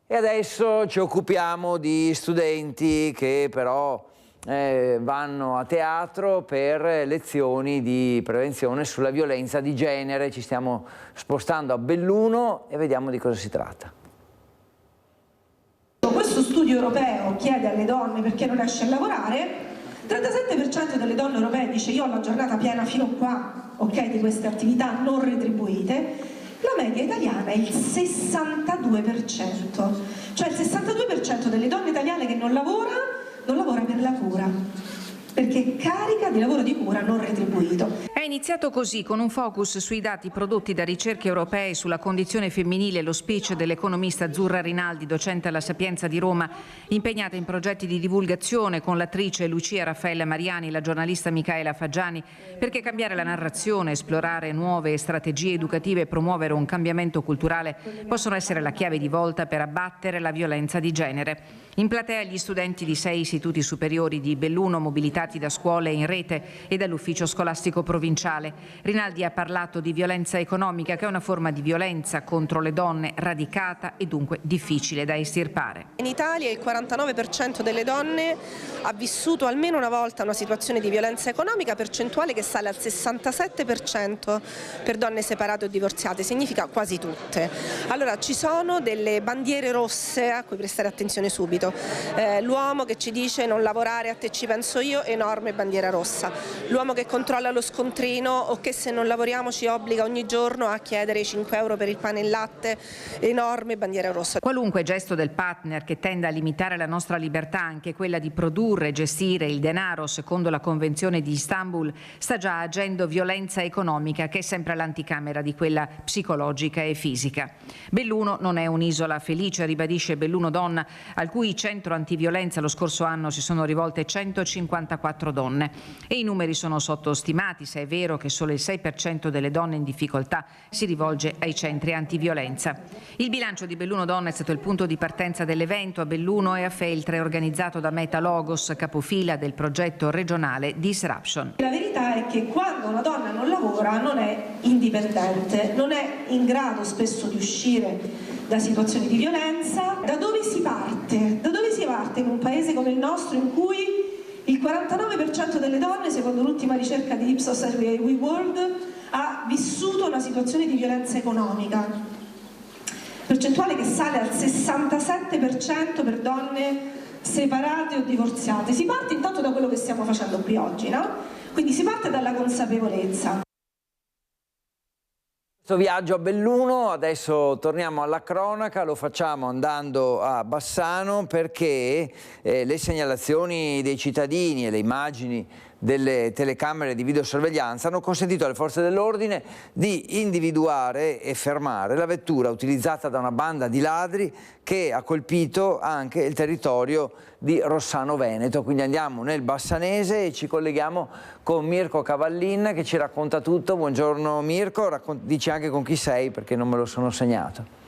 E adesso ci occupiamo di studenti che però vanno a teatro per lezioni di prevenzione sulla violenza di genere. Ci stiamo spostando a Belluno e vediamo di cosa si tratta. Questo studio europeo chiede alle donne perché non riesce a lavorare, il 37% delle donne europee dice io ho la giornata piena fino qua, ok, di queste attività non retribuite. La media italiana è il 62%, cioè il 62% delle donne italiane che non lavora per la cura, perché carica di lavoro di cura non retribuito. È iniziato così, con un focus sui dati prodotti da ricerche europee sulla condizione femminile, lo speech dell'economista Azzurra Rinaldi, docente alla Sapienza di Roma, impegnata in progetti di divulgazione con l'attrice Lucia Raffaella Mariani e la giornalista Micaela Faggiani, perché cambiare la narrazione, esplorare nuove strategie educative e promuovere un cambiamento culturale possono essere la chiave di volta per abbattere la violenza di genere. In platea gli studenti di 6 istituti superiori di Belluno, mobilitati da scuole in rete e dall'ufficio scolastico provinciale. Rinaldi ha parlato di violenza economica, che è una forma di violenza contro le donne radicata e dunque difficile da estirpare. In Italia il 49% delle donne ha vissuto almeno una volta una situazione di violenza economica, percentuale che sale al 67% per donne separate o divorziate, significa quasi tutte. Allora ci sono delle bandiere rosse a cui prestare attenzione subito. L'uomo che ci dice non lavorare, a te ci penso io, enorme bandiera rossa. L'uomo che controlla lo scontrino o che se non lavoriamo ci obbliga ogni giorno a chiedere i 5 euro per il pane e il latte, enorme bandiera rossa. Qualunque gesto del partner che tenda a limitare la nostra libertà, anche quella di produrre e gestire il denaro secondo la Convenzione di Istanbul, sta già agendo violenza economica, che è sempre l'anticamera di quella psicologica e fisica. Belluno non è un'isola felice, ribadisce Belluno Donna, al cui centro antiviolenza lo scorso anno si sono rivolte 154 donne. E i numeri sono sottostimati se è vero che solo il 6% delle donne in difficoltà si rivolge ai centri antiviolenza. Il bilancio di Belluno Donna è stato il punto di partenza dell'evento a Belluno e a Feltre, organizzato da Meta Logos, capofila del progetto regionale Disruption. La verità è che quando una donna non lavora non è indipendente, non è in grado spesso di uscire da situazioni di violenza. Da dove si parte? Da dove si parte parte in un paese come il nostro in cui il 49% delle donne, secondo l'ultima ricerca di Ipsos We World, ha vissuto una situazione di violenza economica, percentuale che sale al 67% per donne separate o divorziate. Si parte intanto da quello che stiamo facendo qui oggi, no? Quindi si parte dalla consapevolezza. Questo viaggio a Belluno, adesso torniamo alla cronaca, lo facciamo andando a Bassano perché le segnalazioni dei cittadini e le immagini delle telecamere di videosorveglianza hanno consentito alle forze dell'ordine di individuare e fermare la vettura utilizzata da una banda di ladri che ha colpito anche il territorio di Rossano Veneto. Quindi andiamo nel Bassanese e ci colleghiamo con Mirko Cavallin che ci racconta tutto. Buongiorno Mirko, dici anche con chi sei perché non me lo sono segnato.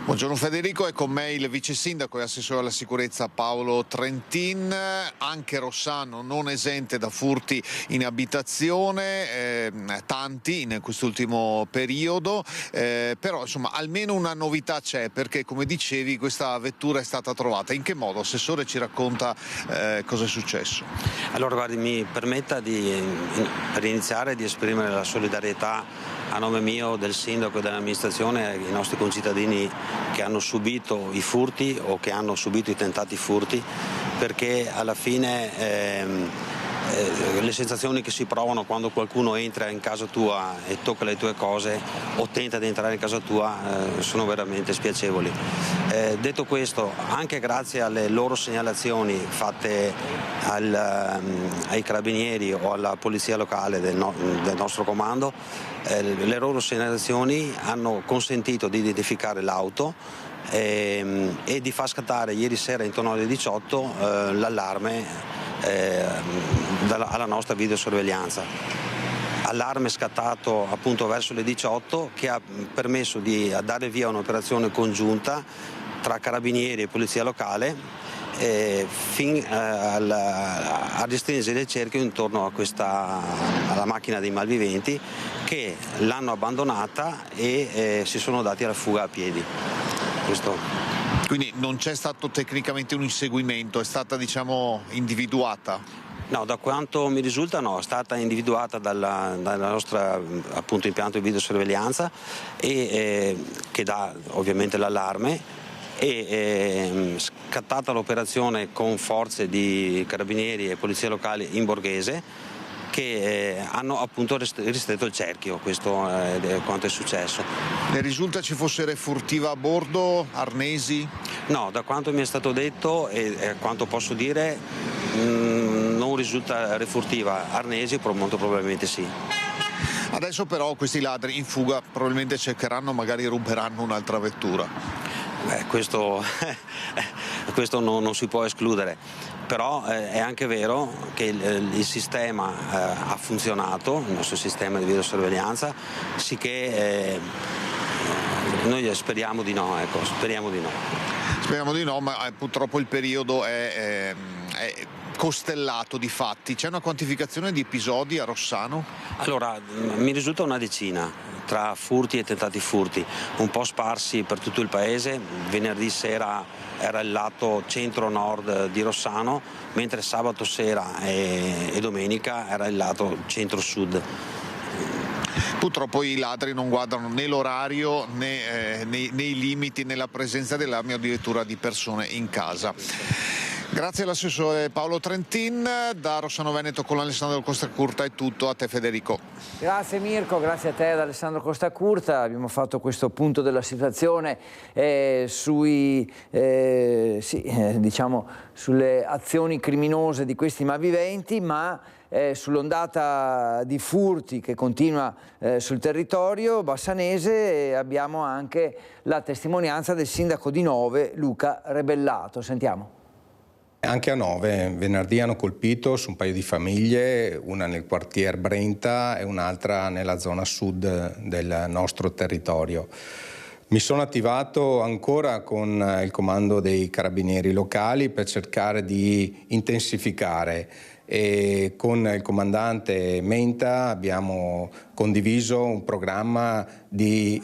Buongiorno Federico, è con me il vice sindaco e assessore alla sicurezza Paolo Trentin. Anche Rossano non esente da furti in abitazione, tanti in quest'ultimo periodo, però insomma almeno una novità c'è perché come dicevi questa vettura è stata trovata. In che modo? Assessore ci racconta cosa è successo. Allora guardi, mi permetta per iniziare di esprimere la solidarietà a nome mio, del sindaco e dell'amministrazione ai nostri concittadini che hanno subito i furti o che hanno subito i tentati furti, perché alla fine le sensazioni che si provano quando qualcuno entra in casa tua e tocca le tue cose o tenta di entrare in casa tua sono veramente spiacevoli. Detto questo, anche grazie alle loro segnalazioni fatte ai carabinieri o alla polizia locale del nostro comando, le loro segnalazioni hanno consentito di identificare l'auto e di far scattare ieri sera intorno alle 18 l'allarme alla nostra videosorveglianza. Allarme scattato appunto verso le 18 che ha permesso di dare via un'operazione congiunta tra carabinieri e polizia locale fin a restringere il cerchio intorno alla macchina dei malviventi che l'hanno abbandonata e si sono dati alla fuga a piedi. Quindi non c'è stato tecnicamente un inseguimento, è stata diciamo individuata? No, da quanto mi risulta no, è stata individuata dalla nostra appunto impianto di videosorveglianza che dà ovviamente l'allarme e scattata l'operazione con forze di carabinieri e polizia locale in Borghese che hanno appunto ristretto il cerchio. Questo è quanto è successo. Ne risulta ci fosse refurtiva a bordo, arnesi? No, da quanto mi è stato detto e quanto posso dire non risulta refurtiva, arnesi molto probabilmente sì. Adesso però questi ladri in fuga probabilmente cercheranno, magari ruberanno un'altra vettura. Questo non si può escludere, però è anche vero che il sistema ha funzionato, il nostro sistema di videosorveglianza, sicché noi speriamo di no, speriamo di no. Speriamo di no, ma purtroppo il periodo è costellato di fatti. C'è una quantificazione di episodi a Rossano? Allora, mi risulta una decina tra furti e tentati furti, un po' sparsi per tutto il paese. Venerdì sera era il lato centro-nord di Rossano, mentre sabato sera e domenica era il lato centro-sud. Purtroppo i ladri non guardano né l'orario né nei limiti, né la presenza dell'armi o addirittura di persone in casa. Grazie all'assessore Paolo Trentin. Da Rossano Veneto con Alessandro Costacurta è tutto. A te Federico. Grazie Mirko, grazie a te ad Alessandro Costacurta. Abbiamo fatto questo punto della situazione diciamo, sulle azioni criminose di questi malviventi, ma sull'ondata di furti che continua sul territorio bassanese abbiamo anche la testimonianza del sindaco di Nove, Luca Rebellato. Sentiamo. Anche a Nove venerdì hanno colpito su un paio di famiglie, una nel quartier Brenta e un'altra nella zona sud del nostro territorio. Mi sono attivato ancora con il comando dei carabinieri locali per cercare di intensificare e con il comandante Menta abbiamo condiviso un programma di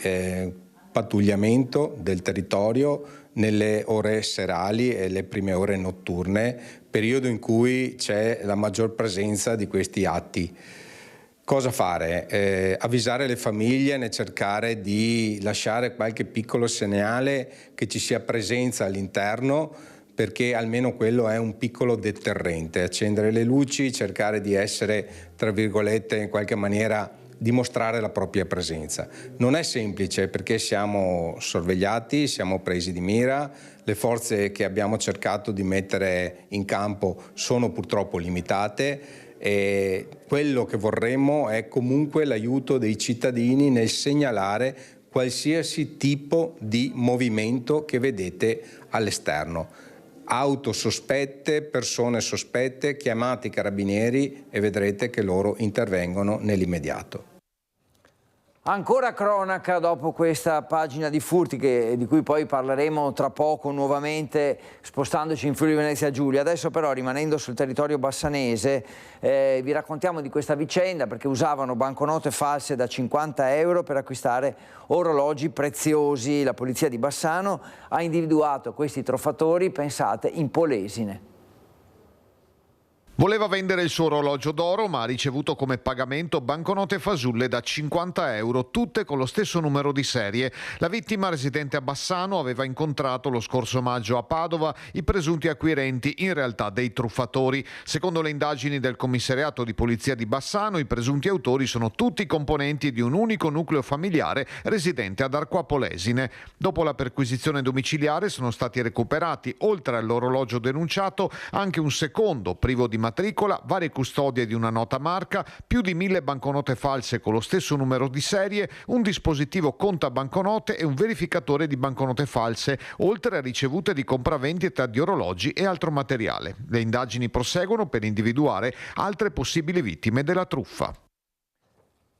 pattugliamento del territorio nelle ore serali e le prime ore notturne, periodo in cui c'è la maggior presenza di questi atti. Cosa fare? Avvisare le famiglie nel cercare di lasciare qualche piccolo segnale che ci sia presenza all'interno, perché almeno quello è un piccolo deterrente. Accendere le luci, cercare di essere, tra virgolette, in qualche maniera dimostrare la propria presenza. Non è semplice perché siamo sorvegliati, siamo presi di mira, le forze che abbiamo cercato di mettere in campo sono purtroppo limitate e quello che vorremmo è comunque l'aiuto dei cittadini nel segnalare qualsiasi tipo di movimento che vedete all'esterno. Auto sospette, persone sospette, chiamate i carabinieri e vedrete che loro intervengono nell'immediato. Ancora cronaca dopo questa pagina di furti di cui poi parleremo tra poco nuovamente spostandoci in Friuli Venezia Giulia. Adesso però, rimanendo sul territorio bassanese, vi raccontiamo di questa vicenda perché usavano banconote false da 50 euro per acquistare orologi preziosi. La polizia di Bassano ha individuato questi truffatori, pensate, in Polesine. Voleva vendere il suo orologio d'oro, ma ha ricevuto come pagamento banconote fasulle da 50 euro, tutte con lo stesso numero di serie. La vittima, residente a Bassano, aveva incontrato lo scorso maggio a Padova i presunti acquirenti, in realtà dei truffatori. Secondo le indagini del commissariato di polizia di Bassano, i presunti autori sono tutti componenti di un unico nucleo familiare residente ad Arquà Polesine. Dopo la perquisizione domiciliare sono stati recuperati, oltre all'orologio denunciato, anche un secondo privo di matricola, varie custodie di una nota marca, più di 1000 banconote false con lo stesso numero di serie, un dispositivo conta banconote e un verificatore di banconote false, oltre a ricevute di compravendita di orologi e altro materiale. Le indagini proseguono per individuare altre possibili vittime della truffa.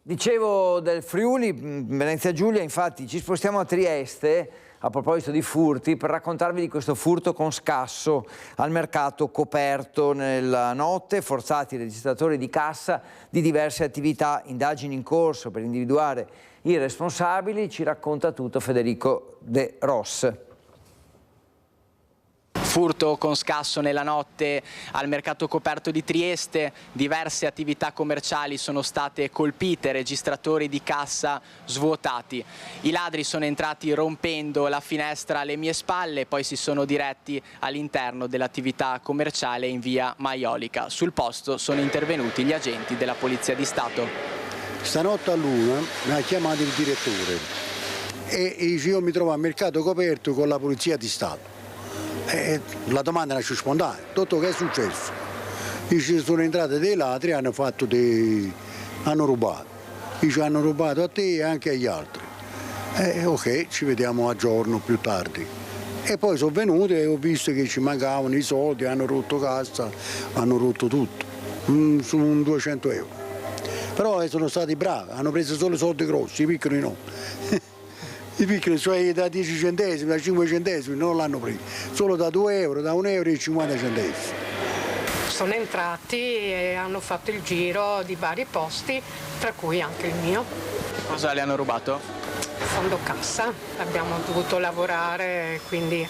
Dicevo del Friuli Venezia Giulia, infatti ci spostiamo a Trieste a proposito di furti per raccontarvi di questo furto con scasso al mercato coperto nella notte, forzati i registratori di cassa di diverse attività, indagini in corso per individuare i responsabili. Ci racconta tutto Federico De Ros. Furto con scasso nella notte al mercato coperto di Trieste, diverse attività commerciali sono state colpite, registratori di cassa svuotati. I ladri sono entrati rompendo la finestra alle mie spalle, poi si sono diretti all'interno dell'attività commerciale in via Maiolica. Sul posto sono intervenuti gli agenti della Polizia di Stato. Stanotte all'una mi ha chiamato il direttore e dice: io mi trovo al mercato coperto con la Polizia di Stato. La domanda nasce spontanea, tutto che è successo? Dice: sono entrate dei ladri, hanno rubato. Dice: hanno rubato a te e anche agli altri. Ok, ci vediamo a giorno più tardi. E poi sono venuti e ho visto che ci mancavano i soldi, hanno rotto cassa, hanno rotto tutto, su 200 euro. Però sono stati bravi, hanno preso solo soldi grossi, i piccoli no. I piccoli, cioè da 10 centesimi, da 5 centesimi, non l'hanno preso, solo da 2 euro, da 1 euro e 50 centesimi. Sono entrati e hanno fatto il giro di vari posti, tra cui anche il mio. Cosa le hanno rubato? Fondo cassa, abbiamo dovuto lavorare, quindi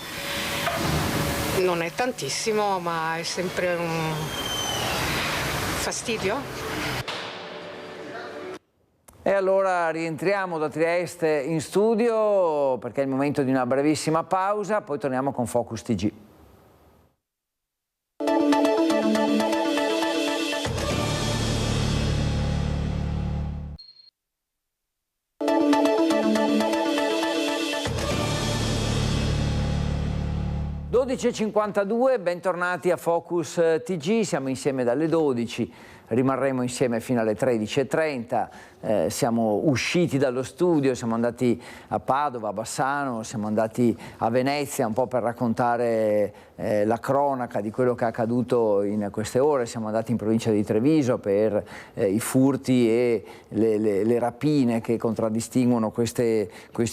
non è tantissimo, ma è sempre un fastidio. E allora rientriamo da Trieste in studio perché è il momento di una brevissima pausa, poi torniamo con Focus TG. (12:52), bentornati a Focus TG, siamo insieme dalle 12. Rimarremo insieme fino alle 13:30, siamo usciti dallo studio, siamo andati a Padova, a Bassano, siamo andati a Venezia un po' per raccontare la cronaca di quello che è accaduto in queste ore, siamo andati in provincia di Treviso per i furti e le rapine che contraddistinguono questi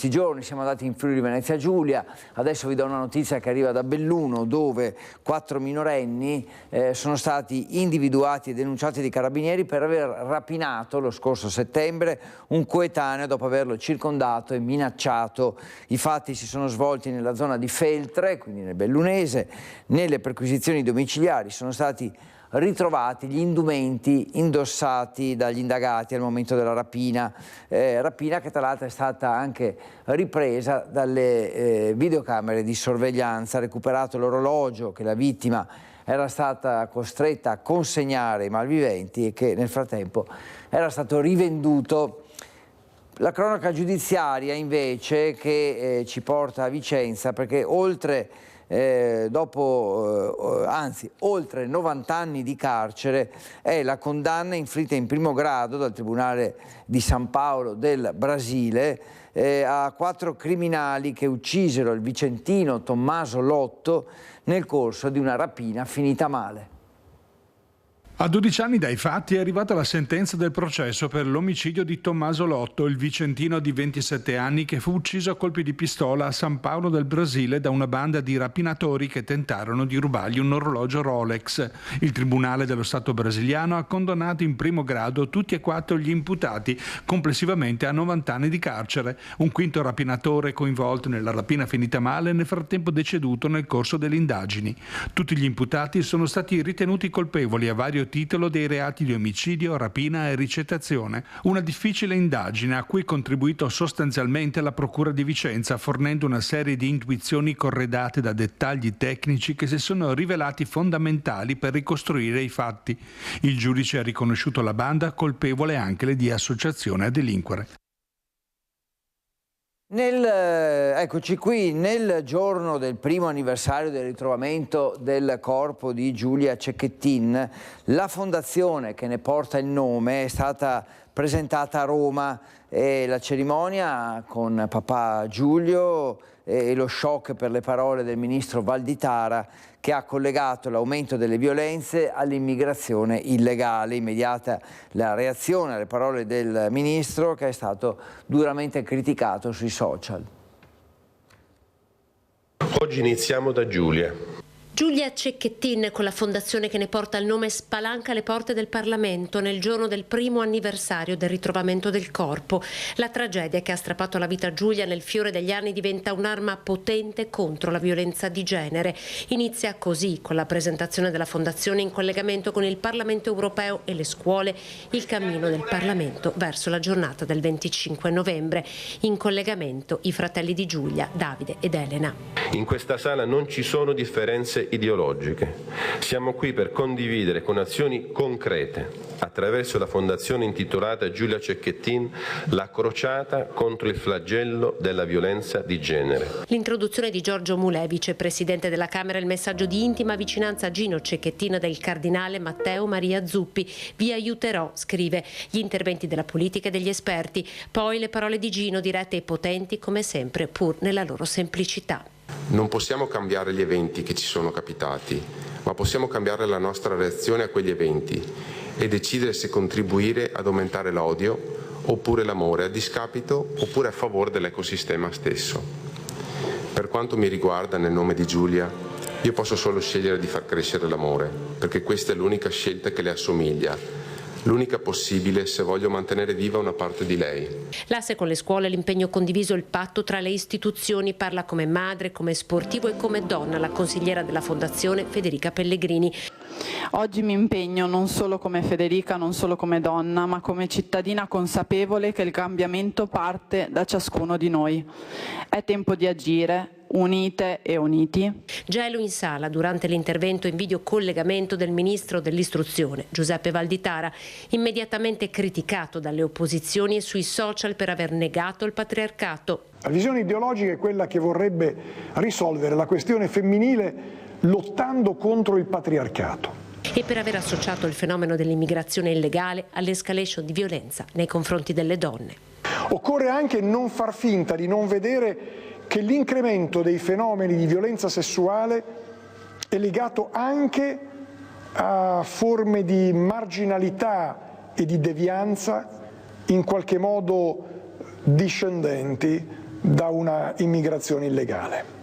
giorni, siamo andati in Friuli Venezia Giulia, adesso vi do una notizia che arriva da Belluno dove 4 minorenni sono stati individuati e denunciati di dei carabinieri per aver rapinato lo scorso settembre un coetaneo dopo averlo circondato e minacciato. I fatti si sono svolti nella zona di Feltre, quindi nel Bellunese. Nelle perquisizioni domiciliari sono stati ritrovati gli indumenti indossati dagli indagati al momento della rapina, rapina che tra l'altro è stata anche ripresa dalle videocamere di sorveglianza. Recuperato l'orologio che la vittima era stata costretta a consegnare ai malviventi e che nel frattempo era stato rivenduto. La cronaca giudiziaria invece che ci porta a Vicenza, perché oltre 90 anni di carcere è la condanna inflitta in primo grado dal Tribunale di San Paolo del Brasile a 4 criminali che uccisero il vicentino Tommaso Lotto nel corso di una rapina finita male. A 12 anni dai fatti è arrivata la sentenza del processo per l'omicidio di Tommaso Lotto, il vicentino di 27 anni che fu ucciso a colpi di pistola a San Paolo del Brasile da una banda di rapinatori che tentarono di rubargli un orologio Rolex. Il Tribunale dello Stato brasiliano ha condannato in primo grado tutti e 4 gli imputati, complessivamente a 90 anni di carcere. Un quinto rapinatore coinvolto nella rapina finita male nel frattempo deceduto nel corso delle indagini. Tutti gli imputati sono stati ritenuti colpevoli a vario titolo dei reati di omicidio, rapina e ricettazione. Una difficile indagine a cui ha contribuito sostanzialmente la Procura di Vicenza, fornendo una serie di intuizioni corredate da dettagli tecnici che si sono rivelati fondamentali per ricostruire i fatti. Il giudice ha riconosciuto la banda colpevole anche di associazione a delinquere. Eccoci qui, nel giorno del primo anniversario del ritrovamento del corpo di Giulia Cecchettin, la fondazione che ne porta il nome è stata presentata a Roma e la cerimonia con papà Giulio e lo shock per le parole del ministro Valditara, che ha collegato l'aumento delle violenze all'immigrazione illegale. Immediata la reazione alle parole del ministro, che è stato duramente criticato sui social. Oggi iniziamo da Giulia. Giulia Cecchettin, con la fondazione che ne porta il nome, spalanca le porte del Parlamento nel giorno del primo anniversario del ritrovamento del corpo. La tragedia che ha strappato la vita a Giulia nel fiore degli anni diventa un'arma potente contro la violenza di genere. Inizia così, con la presentazione della fondazione in collegamento con il Parlamento europeo e le scuole, il cammino del Parlamento verso la giornata del 25 novembre. In collegamento i fratelli di Giulia, Davide ed Elena. In questa sala non ci sono differenze ideologiche. Siamo qui per condividere con azioni concrete, attraverso la fondazione intitolata Giulia Cecchettin, la crociata contro il flagello della violenza di genere. L'introduzione di Giorgio Mulè, vicepresidente della Camera, il messaggio di intima vicinanza a Gino Cecchettin del cardinale Matteo Maria Zuppi. Vi aiuterò, scrive, gli interventi della politica e degli esperti, poi le parole di Gino dirette e potenti come sempre, pur nella loro semplicità. Non possiamo cambiare gli eventi che ci sono capitati, ma possiamo cambiare la nostra reazione a quegli eventi e decidere se contribuire ad aumentare l'odio oppure l'amore, a discapito oppure a favore dell'ecosistema stesso. Per quanto mi riguarda, nel nome di Giulia, io posso solo scegliere di far crescere l'amore, perché questa è l'unica scelta che le assomiglia, l'unica possibile se voglio mantenere viva una parte di lei. L'asse con le scuole, l'impegno condiviso, il patto tra le istituzioni. Parla come madre, come sportivo e come donna la consigliera della Fondazione Federica Pellegrini. Oggi mi impegno non solo come Federica, non solo come donna, ma come cittadina consapevole che il cambiamento parte da ciascuno di noi. È tempo di agire, unite e uniti. Gelo in sala durante l'intervento in videocollegamento del ministro dell'istruzione Giuseppe Valditara, immediatamente criticato dalle opposizioni e sui social per aver negato il patriarcato. La visione ideologica è quella che vorrebbe risolvere la questione femminile lottando contro il patriarcato. E per aver associato il fenomeno dell'immigrazione illegale all'escalation di violenza nei confronti delle donne. Occorre anche non far finta di non vedere che l'incremento dei fenomeni di violenza sessuale è legato anche a forme di marginalità e di devianza in qualche modo discendenti da una immigrazione illegale.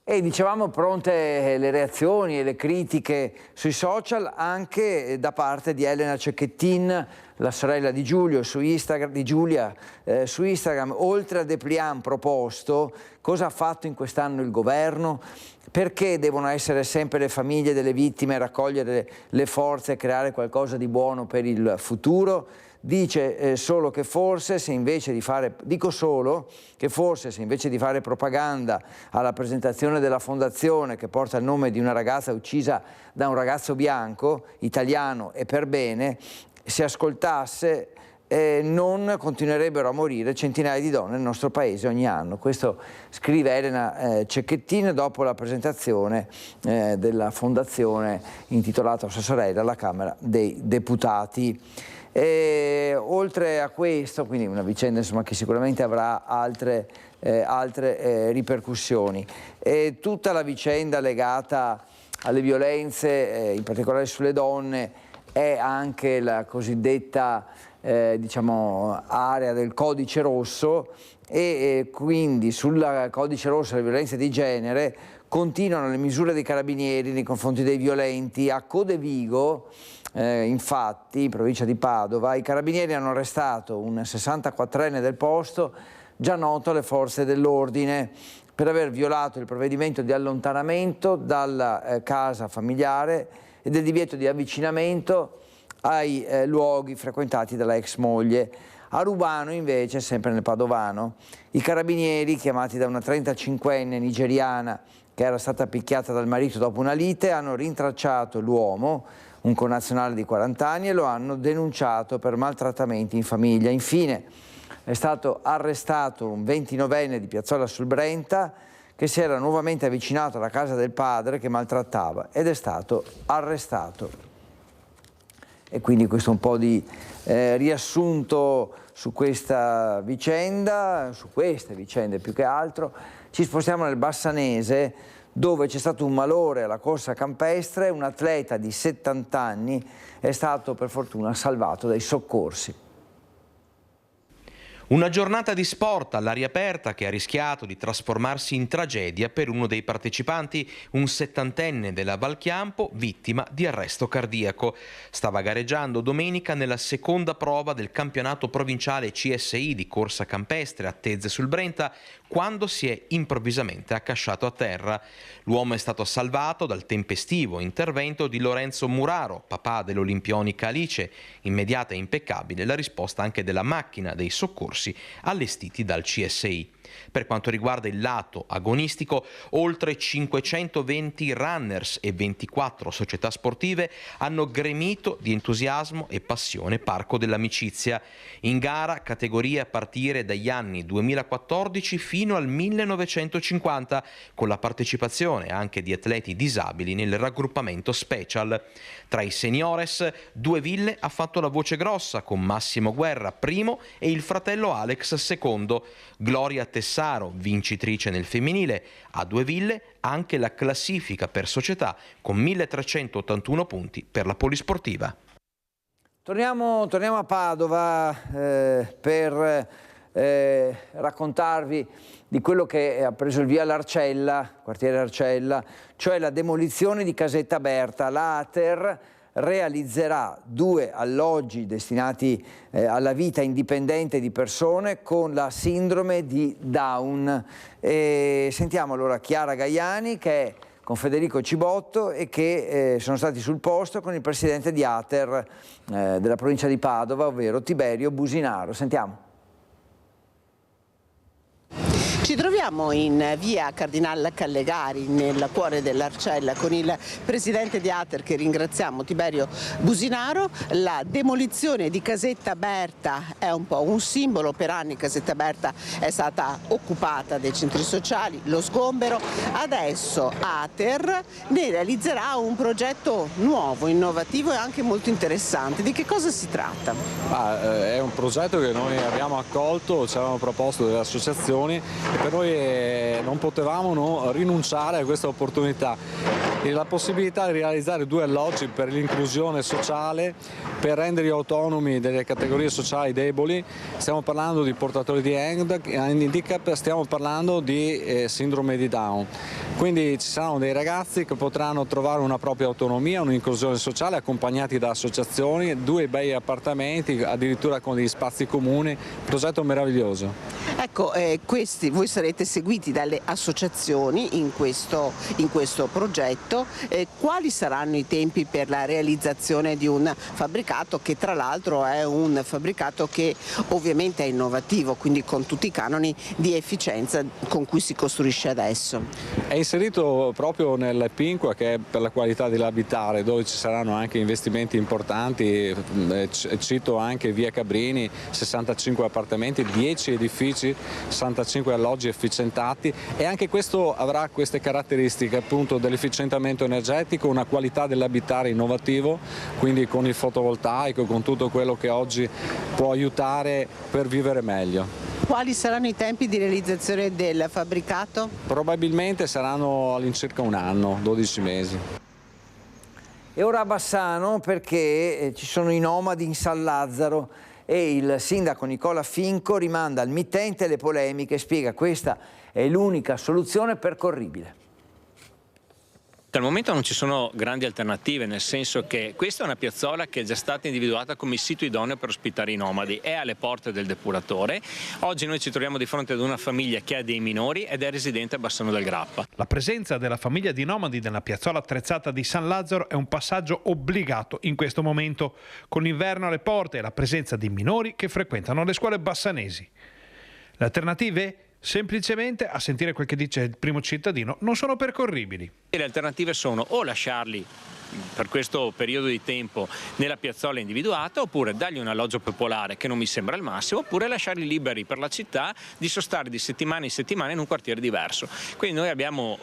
E dicevamo pronte le reazioni e le critiche sui social anche da parte di Elena Cecchettin, la sorella di Giulia, su Instagram. Oltre a Deppliant proposto, cosa ha fatto in quest'anno il governo? Perché devono essere sempre le famiglie delle vittime a raccogliere le forze e creare qualcosa di buono per il futuro? Dice solo che forse se invece di fare, propaganda alla presentazione della fondazione che porta il nome di una ragazza uccisa da un ragazzo bianco, italiano e per bene, se ascoltasse non continuerebbero a morire centinaia di donne nel nostro paese ogni anno. Questo scrive Elena Cecchettin dopo la presentazione della fondazione intitolata a sua sorella alla Camera dei Deputati. Oltre a questo, quindi una vicenda insomma, che sicuramente avrà altre ripercussioni, tutta la vicenda legata alle violenze, in particolare sulle donne, è anche la cosiddetta area del codice rosso e quindi sul codice rosso delle violenze di genere continuano le misure dei carabinieri nei confronti dei violenti. A Codevigo, infatti, in provincia di Padova, i carabinieri hanno arrestato un 64enne del posto, già noto alle forze dell'ordine, per aver violato il provvedimento di allontanamento dalla casa familiare e del divieto di avvicinamento ai luoghi frequentati dalla ex moglie. A Rubano, invece, sempre nel Padovano, i carabinieri, chiamati da una 35enne nigeriana che era stata picchiata dal marito dopo una lite, hanno rintracciato l'uomo, un connazionale di 40 anni, e lo hanno denunciato per maltrattamenti in famiglia. Infine è stato arrestato un 29enne di Piazzola sul Brenta che si era nuovamente avvicinato alla casa del padre che maltrattava ed è stato arrestato. E quindi questo è un po' di riassunto su questa vicenda, su queste vicende più che altro. Ci spostiamo nel Bassanese, dove c'è stato un malore alla corsa campestre. Un atleta di 70 anni è stato per fortuna salvato dai soccorsi. Una giornata di sport all'aria aperta che ha rischiato di trasformarsi in tragedia per uno dei partecipanti, un 70enne della Valchiampo, vittima di arresto cardiaco. Stava gareggiando domenica nella seconda prova del campionato provinciale CSI di corsa campestre a Tezze sul Brenta, quando si è improvvisamente accasciato a terra. L'uomo è stato salvato dal tempestivo intervento di Lorenzo Muraro, papà dell'olimpionica Alice. Immediata e impeccabile la risposta anche della macchina dei soccorsi allestiti dal CSI. Per quanto riguarda il lato agonistico, oltre 520 runners e 24 società sportive hanno gremito di entusiasmo e passione Parco dell'Amicizia. In gara categorie a partire dagli anni 2014 fino al 1950, con la partecipazione anche di atleti disabili nel raggruppamento special. Tra i seniores, Due Ville ha fatto la voce grossa con Massimo Guerra primo e il fratello Alex secondo. Gloria Tessaro, vincitrice nel femminile. A Due Ville anche la classifica per società con 1381 punti per la polisportiva. Torniamo a Padova per raccontarvi di quello che ha preso il via l'Arcella, quartiere Arcella, cioè la demolizione di Casetta Berta. L'Ater realizzerà 2 alloggi destinati alla vita indipendente di persone con la sindrome di Down. Sentiamo allora Chiara Gaiani, che è con Federico Cibotto e che sono stati sul posto con il presidente di Ater della provincia di Padova, ovvero Tiberio Businaro. Sentiamo. Ci troviamo in via Cardinal Callegari, nel cuore dell'Arcella, con il presidente di Ater, che ringraziamo, Tiberio Businaro. La demolizione di Casetta Berta è un po' un simbolo. Per anni Casetta Berta è stata occupata dai centri sociali, lo sgombero. Adesso Ater ne realizzerà un progetto nuovo, innovativo e anche molto interessante. Di che cosa si tratta? È un progetto che noi abbiamo accolto, ci avevano proposto delle associazioni e per noi non potevamo non rinunciare a questa opportunità e la possibilità di realizzare 2 alloggi per l'inclusione sociale, per renderli autonomi delle categorie sociali deboli. Stiamo parlando di portatori di handicap, stiamo parlando di sindrome di Down. Quindi ci saranno dei ragazzi che potranno trovare una propria autonomia, un'inclusione sociale, accompagnati da associazioni, 2 bei appartamenti, addirittura con degli spazi comuni, progetto meraviglioso. Ecco, voi sarete seguiti dalle associazioni in questo progetto. Quali saranno i tempi per la realizzazione di un fabbricato che tra l'altro è un fabbricato che ovviamente è innovativo, quindi con tutti i canoni di efficienza con cui si costruisce adesso? È inserito proprio nel Pinqua, che è per la qualità dell'abitare, dove ci saranno anche investimenti importanti. Cito anche via Cabrini, 65 appartamenti, 10 edifici, 65 alloggi efficientati, e anche questo avrà queste caratteristiche appunto dell'efficientamento energetico, una qualità dell'abitare innovativo, quindi con il fotovoltaico, con tutto quello che oggi può aiutare per vivere meglio. Quali saranno i tempi di realizzazione del fabbricato? Probabilmente saranno all'incirca un anno, 12 mesi. E ora a Bassano, perché ci sono i nomadi in San Lazzaro e il sindaco Nicola Finco rimanda al mittente le polemiche e spiega che questa è l'unica soluzione percorribile. Al momento non ci sono grandi alternative, nel senso che questa è una piazzola che è già stata individuata come sito idoneo per ospitare i nomadi, è alle porte del depuratore. Oggi noi ci troviamo di fronte ad una famiglia che ha dei minori ed è residente a Bassano del Grappa. La presenza della famiglia di nomadi nella piazzola attrezzata di San Lazzaro è un passaggio obbligato in questo momento, con l'inverno alle porte e la presenza di minori che frequentano le scuole bassanesi. Le alternative? Semplicemente, a sentire quel che dice il primo cittadino, non sono percorribili. Le alternative sono o lasciarli per questo periodo di tempo nella piazzola individuata, oppure dargli un alloggio popolare, che non mi sembra il massimo, oppure lasciarli liberi per la città di sostare di settimana in settimana in un quartiere diverso. Quindi noi abbiamo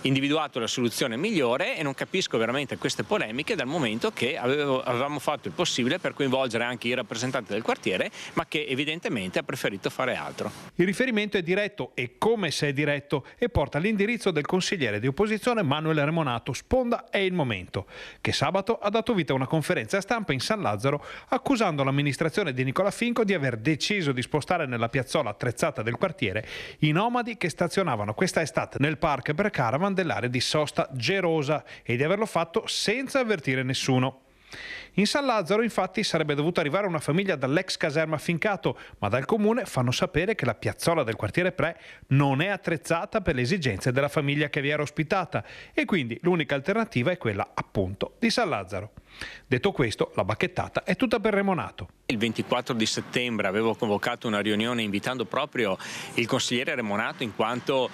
individuato la soluzione migliore, e non capisco veramente queste polemiche, dal momento che avevamo fatto il possibile per coinvolgere anche i rappresentanti del quartiere, ma che evidentemente ha preferito fare altro. Il riferimento è diretto, e come se è diretto, e porta all'indirizzo del consigliere di opposizione Manuel Remonato. Sponda è il momento, che sabato ha dato vita a una conferenza stampa in San Lazzaro accusando l'amministrazione di Nicola Finco di aver deciso di spostare nella piazzola attrezzata del quartiere i nomadi che stazionavano questa estate nel park per caravan dell'area di sosta Gerosa, e di averlo fatto senza avvertire nessuno. In San Lazzaro infatti sarebbe dovuta arrivare una famiglia dall'ex caserma Fincato, ma dal comune fanno sapere che la piazzola del quartiere Pre non è attrezzata per le esigenze della famiglia che vi era ospitata, e quindi l'unica alternativa è quella appunto di San Lazzaro. Detto questo, la bacchettata è tutta per Remonato. Il 24 di settembre avevo convocato una riunione invitando proprio il consigliere Remonato, in quanto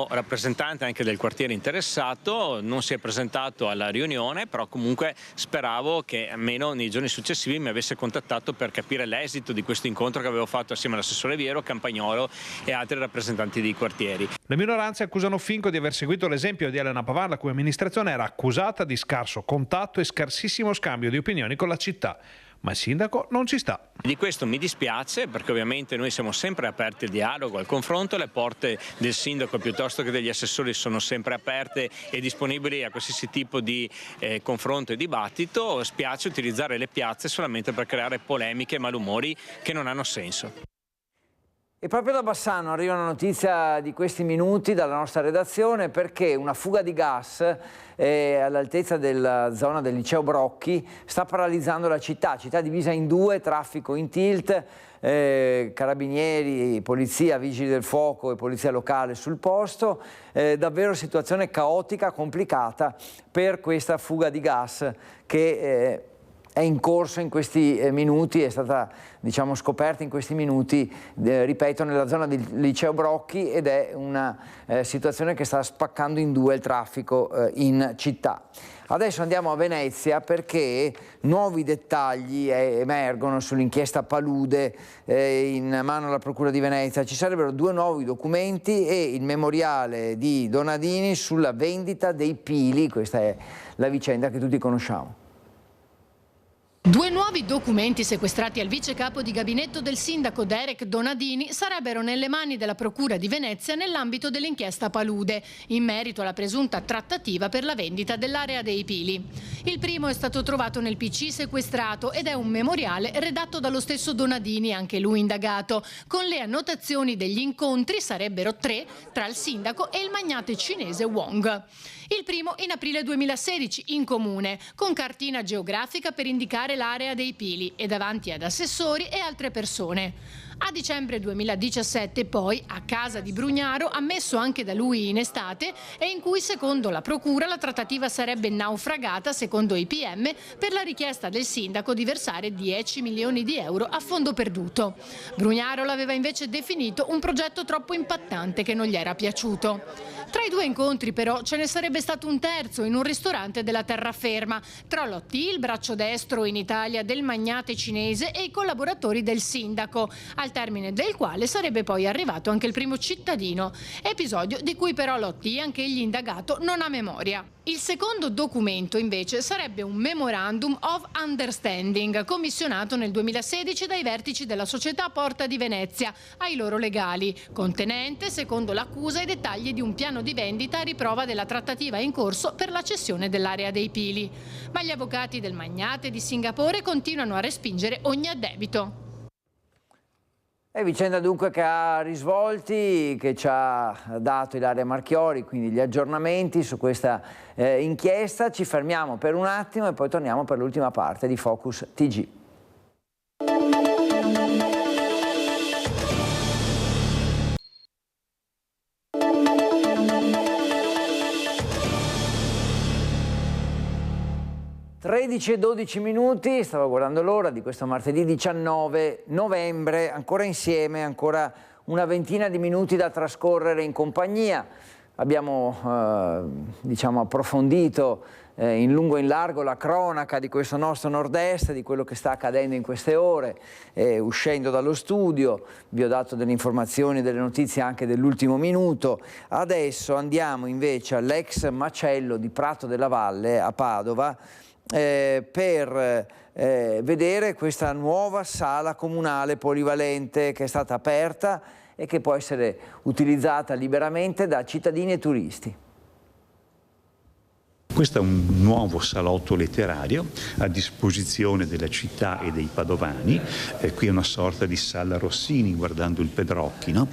rappresentante anche del quartiere interessato. Non si è presentato alla riunione, però comunque speravo che almeno nei giorni successivi mi avesse contattato per capire l'esito di questo incontro che avevo fatto assieme all'assessore Viero, Campagnolo e altri rappresentanti dei quartieri. Le minoranze accusano Finco di aver seguito l'esempio di Elena Pavan, la cui amministrazione era accusata di scarso contatto e scarsissimo scambio di opinioni con la città. Ma il sindaco non ci sta. Di questo mi dispiace, perché ovviamente noi siamo sempre aperti al dialogo, al confronto. Le porte del sindaco piuttosto che degli assessori sono sempre aperte e disponibili a qualsiasi tipo di confronto e dibattito. Spiace utilizzare le piazze solamente per creare polemiche e malumori che non hanno senso. E proprio da Bassano arriva una notizia di questi minuti dalla nostra redazione, perché una fuga di gas all'altezza della zona del liceo Brocchi sta paralizzando la città divisa in due, traffico in tilt, carabinieri, polizia, vigili del fuoco e polizia locale sul posto, davvero situazione caotica, complicata per questa fuga di gas che è in corso in questi minuti, è stata scoperta in questi minuti, ripeto, nella zona del liceo Brocchi, ed è una situazione che sta spaccando in due il traffico in città. Adesso andiamo a Venezia, perché nuovi dettagli emergono sull'inchiesta Palude in mano alla Procura di Venezia. Ci sarebbero due nuovi documenti e il memoriale di Donadini sulla vendita dei pili. Questa è la vicenda che tutti conosciamo. Due nuovi documenti sequestrati al vice capo di gabinetto del sindaco Derek Donadini sarebbero nelle mani della Procura di Venezia nell'ambito dell'inchiesta Palude, in merito alla presunta trattativa per la vendita dell'area dei Pili. Il primo è stato trovato nel PC sequestrato ed è un memoriale redatto dallo stesso Donadini, anche lui indagato, con le annotazioni degli incontri, sarebbero 3, tra il sindaco e il magnate cinese Wong. Il primo in aprile 2016 in comune, con cartina geografica per indicare l'area dei Pili e davanti ad assessori e altre persone. A dicembre 2017 poi, a casa di Brugnaro, ammesso anche da lui in estate, e in cui secondo la procura la trattativa sarebbe naufragata, secondo i PM, per la richiesta del sindaco di versare 10 milioni di euro a fondo perduto. Brugnaro l'aveva invece definito un progetto troppo impattante che non gli era piaciuto. Tra i due incontri però ce ne sarebbe stato un terzo in un ristorante della terraferma, tra Lotti, il braccio destro in Italia del magnate cinese, e i collaboratori del sindaco, al termine del quale sarebbe poi arrivato anche il primo cittadino, episodio di cui però Lotti, anche egli indagato, non ha memoria. Il secondo documento invece sarebbe un Memorandum of Understanding commissionato nel 2016 dai vertici della società Porta di Venezia ai loro legali, contenente, secondo l'accusa, i dettagli di un piano di vendita a riprova della trattativa in corso per la cessione dell'area dei Pili. Ma gli avvocati del magnate di Singapore continuano a respingere ogni addebito. È vicenda dunque che ha risvolti, che ci ha dato Ilaria Marchiori, quindi gli aggiornamenti su questa inchiesta. Ci fermiamo per un attimo e poi torniamo per l'ultima parte di Focus TG. e 12 minuti, stavo guardando l'ora di questo martedì 19 novembre, ancora insieme, ancora una ventina di minuti da trascorrere in compagnia. Abbiamo diciamo approfondito in lungo e in largo la cronaca di questo nostro nord-est, di quello che sta accadendo in queste ore, uscendo dallo studio. Vi ho dato delle informazioni, delle notizie anche dell'ultimo minuto. Adesso andiamo invece all'ex macello di Prato della Valle a Padova, per vedere questa nuova sala comunale polivalente che è stata aperta e che può essere utilizzata liberamente da cittadini e turisti. Questo è un nuovo salotto letterario a disposizione della città e dei padovani. Qui è una sorta di sala Rossini guardando il Pedrocchi, no?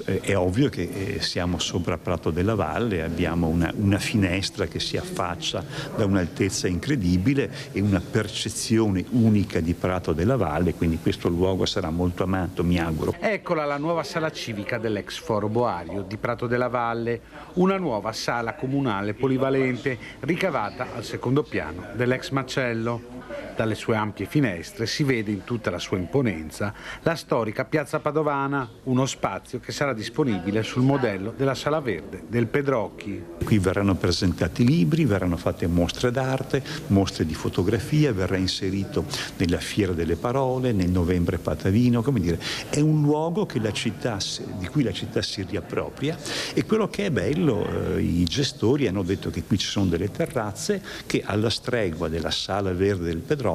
È ovvio che siamo sopra Prato della Valle, abbiamo una finestra che si affaccia da un'altezza incredibile e una percezione unica di Prato della Valle, quindi questo luogo sarà molto amato, mi auguro. Eccola la nuova sala civica dell'ex Foro Boario di Prato della Valle, una nuova sala comunale polivalente ricavata al secondo piano dell'ex macello. Dalle sue ampie finestre si vede in tutta la sua imponenza la storica piazza Padovana, uno spazio che sarà disponibile sul modello della Sala Verde del Pedrocchi. Qui verranno presentati libri, verranno fatte mostre d'arte, mostre di fotografia, verrà inserito nella Fiera delle Parole, nel Novembre Patavino, come dire, è un luogo che di cui la città si riappropria, e quello che è bello, i gestori hanno detto che qui ci sono delle terrazze che alla stregua della Sala Verde del Pedrocchi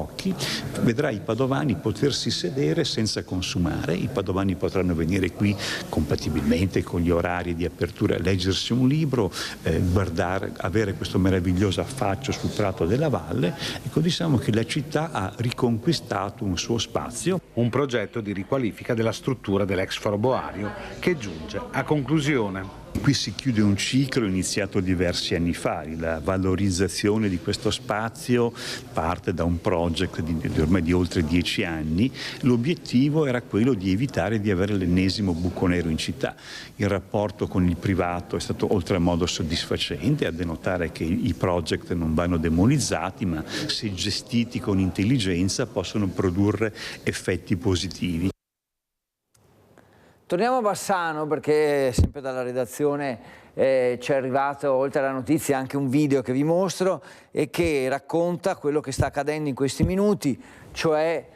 vedrà i padovani potersi sedere senza consumare. I padovani potranno venire qui compatibilmente con gli orari di apertura, leggersi un libro, guardare, avere questo meraviglioso affaccio sul Prato della Valle. Ecco, diciamo che la città ha riconquistato un suo spazio. Un progetto di riqualifica della struttura dell'ex Foro Boario che giunge a conclusione. Qui si chiude un ciclo iniziato diversi anni fa. La valorizzazione di questo spazio parte da un project ormai di oltre 10 anni. L'obiettivo era quello di evitare di avere l'ennesimo buco nero in città. Il rapporto con il privato è stato oltremodo soddisfacente, a denotare che i project non vanno demonizzati, ma se gestiti con intelligenza possono produrre effetti positivi. Torniamo a Bassano, perché sempre dalla redazione ci è arrivato, oltre alla notizia, anche un video che vi mostro e che racconta quello che sta accadendo in questi minuti, cioè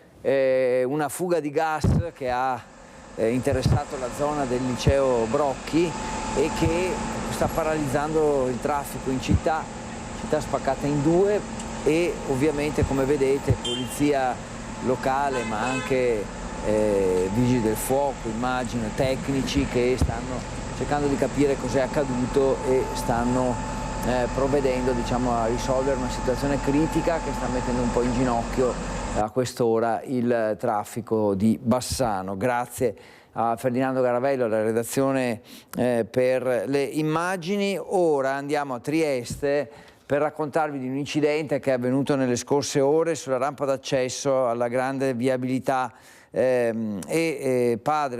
una fuga di gas che ha interessato la zona del liceo Brocchi e che sta paralizzando il traffico in città spaccata in due, e ovviamente, come vedete, polizia locale ma anche vigili del fuoco, immagino, tecnici che stanno cercando di capire cos'è accaduto e stanno provvedendo, diciamo, a risolvere una situazione critica che sta mettendo un po' in ginocchio a quest'ora il traffico di Bassano. Grazie a Ferdinando Garavello, alla redazione per le immagini. Ora andiamo a Trieste per raccontarvi di un incidente che è avvenuto nelle scorse ore sulla rampa d'accesso alla grande viabilità. Padre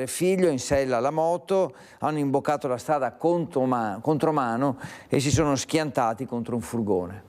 e figlio in sella alla moto hanno imboccato la strada contromano e si sono schiantati contro un furgone.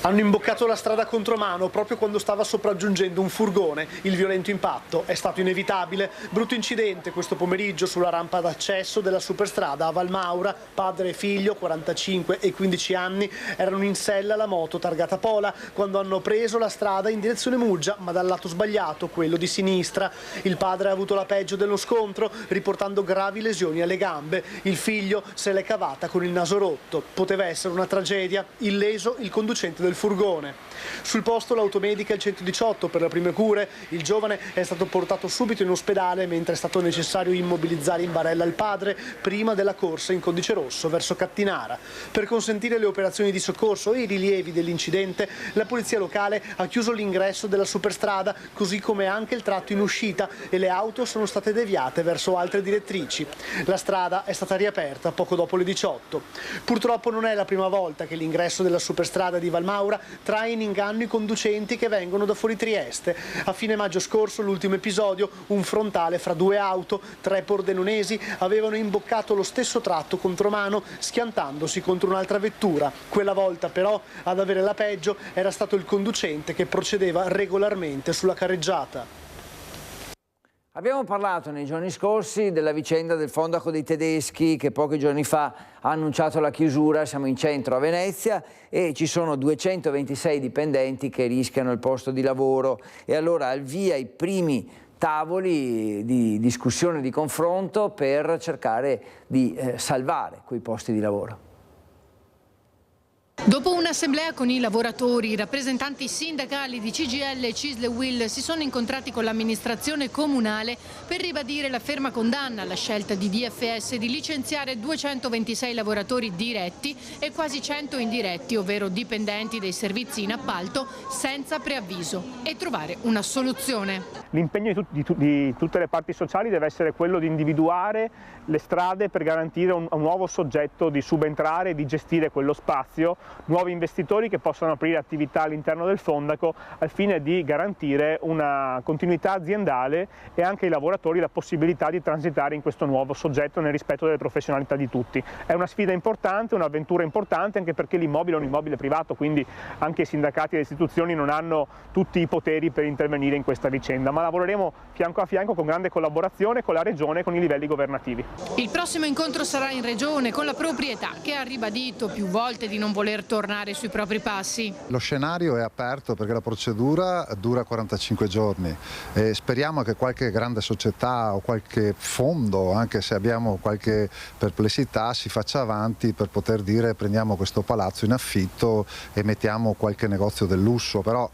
Hanno imboccato la strada contromano proprio quando stava sopraggiungendo un furgone. Il violento impatto è stato inevitabile. Brutto incidente questo pomeriggio sulla rampa d'accesso della superstrada a Valmaura. Padre e figlio, 45 e 15 anni, erano in sella alla moto targata Pola quando hanno preso la strada in direzione Muggia, ma dal lato sbagliato, quello di sinistra. Il padre ha avuto la peggio dello scontro, riportando gravi lesioni alle gambe. Il figlio se l'è cavata con il naso rotto. Poteva essere una tragedia. Illeso il conducente del furgone. Sul posto l'automedica e il 118 per le prime cure. Il giovane è stato portato subito in ospedale mentre è stato necessario immobilizzare in barella il padre prima della corsa in codice rosso verso Cattinara. Per consentire le operazioni di soccorso e i rilievi dell'incidente, la polizia locale ha chiuso l'ingresso della superstrada, così come anche il tratto in uscita, e le auto sono state deviate verso altre direttrici. La strada è stata riaperta poco dopo le 18. Purtroppo non è la prima volta che l'ingresso della superstrada di Valmaura trae in inganno i conducenti che vengono da fuori Trieste. A fine maggio scorso, l'ultimo episodio, un frontale fra due auto, 3 pordenonesi, avevano imboccato lo stesso tratto contromano schiantandosi contro un'altra vettura. Quella volta però ad avere la peggio era stato il conducente che procedeva regolarmente sulla carreggiata. Abbiamo parlato nei giorni scorsi della vicenda del Fondaco dei Tedeschi che pochi giorni fa ha annunciato la chiusura. Siamo in centro a Venezia e ci sono 226 dipendenti che rischiano il posto di lavoro e allora al via i primi tavoli di discussione, di confronto per cercare di salvare quei posti di lavoro. Dopo un'assemblea con i lavoratori, i rappresentanti sindacali di CGIL, CISL e UIL si sono incontrati con l'amministrazione comunale per ribadire la ferma condanna alla scelta di DFS di licenziare 226 lavoratori diretti e quasi 100 indiretti, ovvero dipendenti dei servizi in appalto, senza preavviso, e trovare una soluzione. L'impegno di tutte le parti sociali deve essere quello di individuare le strade per garantire un nuovo soggetto di subentrare e di gestire quello spazio, nuovi investitori che possano aprire attività all'interno del Fondaco al fine di garantire una continuità aziendale e anche ai lavoratori la possibilità di transitare in questo nuovo soggetto nel rispetto delle professionalità di tutti. È una sfida importante, un'avventura importante, anche perché l'immobile è un immobile privato, quindi anche i sindacati e le istituzioni non hanno tutti i poteri per intervenire in questa vicenda, ma lavoreremo fianco a fianco con grande collaborazione con la Regione e con i livelli governativi. Il prossimo incontro sarà in Regione con la proprietà, che ha ribadito più volte di non voler tornare sui propri passi. Lo scenario è aperto perché la procedura dura 45 giorni e speriamo che qualche grande società o qualche fondo, anche se abbiamo qualche perplessità, si faccia avanti per poter dire prendiamo questo palazzo in affitto e mettiamo qualche negozio del lusso, però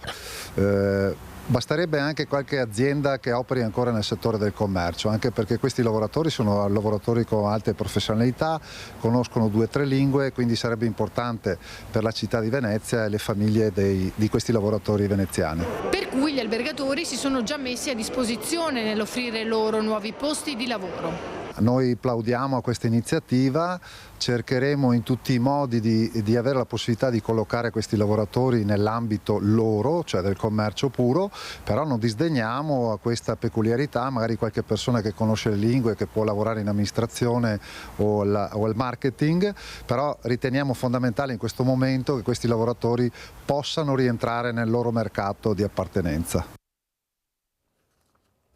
basterebbe anche qualche azienda che operi ancora nel settore del commercio, anche perché questi lavoratori sono lavoratori con alte professionalità, conoscono 2 o 3 lingue, quindi sarebbe importante per la città di Venezia e le famiglie di questi lavoratori veneziani. Per cui gli albergatori si sono già messi a disposizione nell'offrire loro nuovi posti di lavoro. Noi plaudiamo a questa iniziativa, cercheremo in tutti i modi di avere la possibilità di collocare questi lavoratori nell'ambito loro, cioè del commercio puro, però non disdegniamo a questa peculiarità, magari qualche persona che conosce le lingue, che può lavorare in amministrazione o al marketing, però riteniamo fondamentale in questo momento che questi lavoratori possano rientrare nel loro mercato di appartenenza.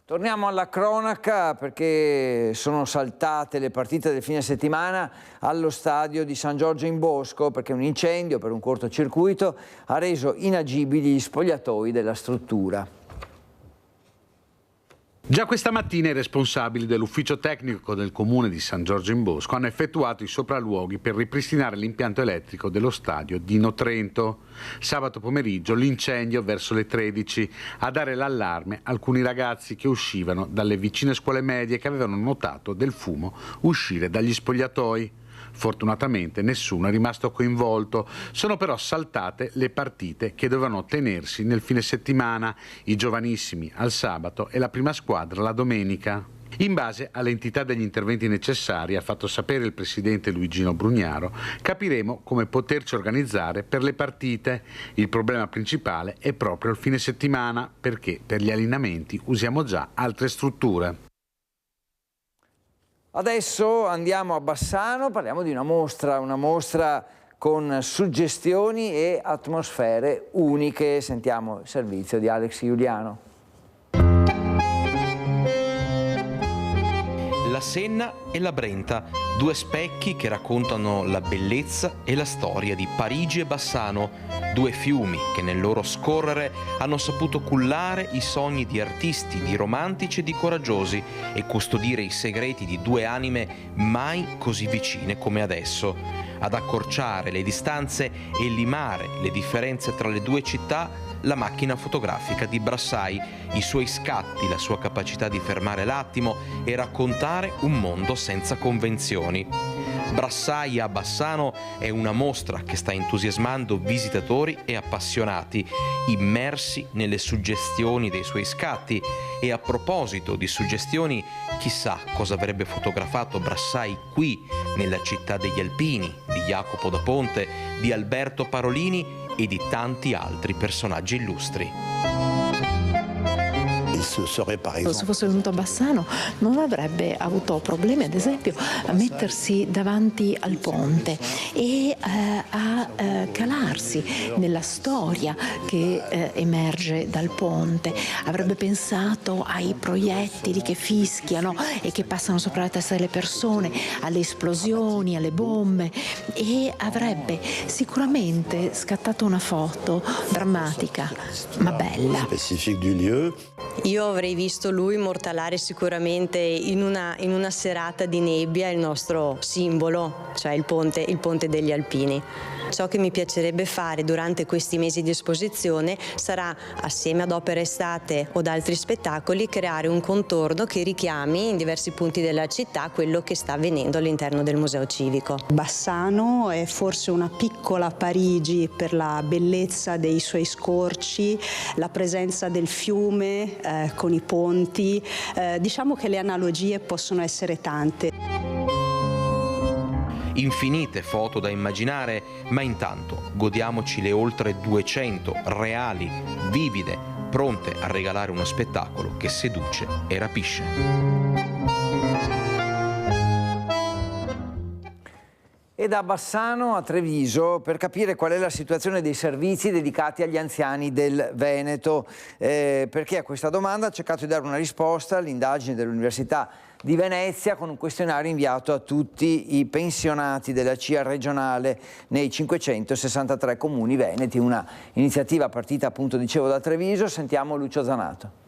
Torniamo alla cronaca perché sono saltate le partite del fine settimana allo stadio di San Giorgio in Bosco perché un incendio per un cortocircuito ha reso inagibili gli spogliatoi della struttura. Già questa mattina i responsabili dell'ufficio tecnico del comune di San Giorgio in Bosco hanno effettuato i sopralluoghi per ripristinare l'impianto elettrico dello stadio Dino Trento. Sabato pomeriggio l'incendio verso le 13, a dare l'allarme alcuni ragazzi che uscivano dalle vicine scuole medie che avevano notato del fumo uscire dagli spogliatoi. Fortunatamente nessuno è rimasto coinvolto, sono però saltate le partite che dovevano tenersi nel fine settimana, i giovanissimi al sabato e la prima squadra la domenica. In base all'entità degli interventi necessari, ha fatto sapere il presidente Luigino Brugnaro, capiremo come poterci organizzare per le partite. Il problema principale è proprio il fine settimana, perché per gli allenamenti usiamo già altre strutture. Adesso andiamo a Bassano, parliamo di una mostra con suggestioni e atmosfere uniche. Sentiamo il servizio di Alex Giuliano. La Senna e la Brenta, due specchi che raccontano la bellezza e la storia di Parigi e Bassano, due fiumi che nel loro scorrere hanno saputo cullare i sogni di artisti, di romantici e di coraggiosi e custodire i segreti di due anime mai così vicine come adesso. Ad accorciare le distanze e limare le differenze tra le due città, la macchina fotografica di Brassai, i suoi scatti, la sua capacità di fermare l'attimo e raccontare un mondo senza convenzioni. Brassai a Bassano è una mostra che sta entusiasmando visitatori e appassionati, immersi nelle suggestioni dei suoi scatti. E a proposito di suggestioni, chissà cosa avrebbe fotografato Brassai qui, nella città degli Alpini, di Jacopo da Ponte, di Alberto Parolini e di tanti altri personaggi illustri. Se fosse venuto a Bassano non avrebbe avuto problemi, ad esempio, a mettersi davanti al ponte e a calarsi nella storia che emerge dal ponte. Avrebbe pensato ai proiettili che fischiano e che passano sopra la testa delle persone, alle esplosioni, alle bombe, e avrebbe sicuramente scattato una foto drammatica ma bella. Io avrei visto lui immortalare sicuramente in una serata di nebbia il nostro simbolo, cioè il ponte degli Alpini. Ciò che mi piacerebbe fare durante questi mesi di esposizione sarà, assieme ad opere estate o ad altri spettacoli, creare un contorno che richiami in diversi punti della città quello che sta avvenendo all'interno del Museo Civico. Bassano è forse una piccola Parigi per la bellezza dei suoi scorci, la presenza del fiume con i ponti. Diciamo che le analogie possono essere tante. Infinite foto da immaginare, ma intanto godiamoci le oltre 200 reali, vivide, pronte a regalare uno spettacolo che seduce e rapisce. E da Bassano a Treviso per capire qual è la situazione dei servizi dedicati agli anziani del Veneto, perché a questa domanda ha cercato di dare una risposta l'indagine dell'Università di Venezia con un questionario inviato a tutti i pensionati della CIA regionale nei 563 comuni veneti, una iniziativa partita appunto, dicevo, da Treviso. Sentiamo Lucio Zanato.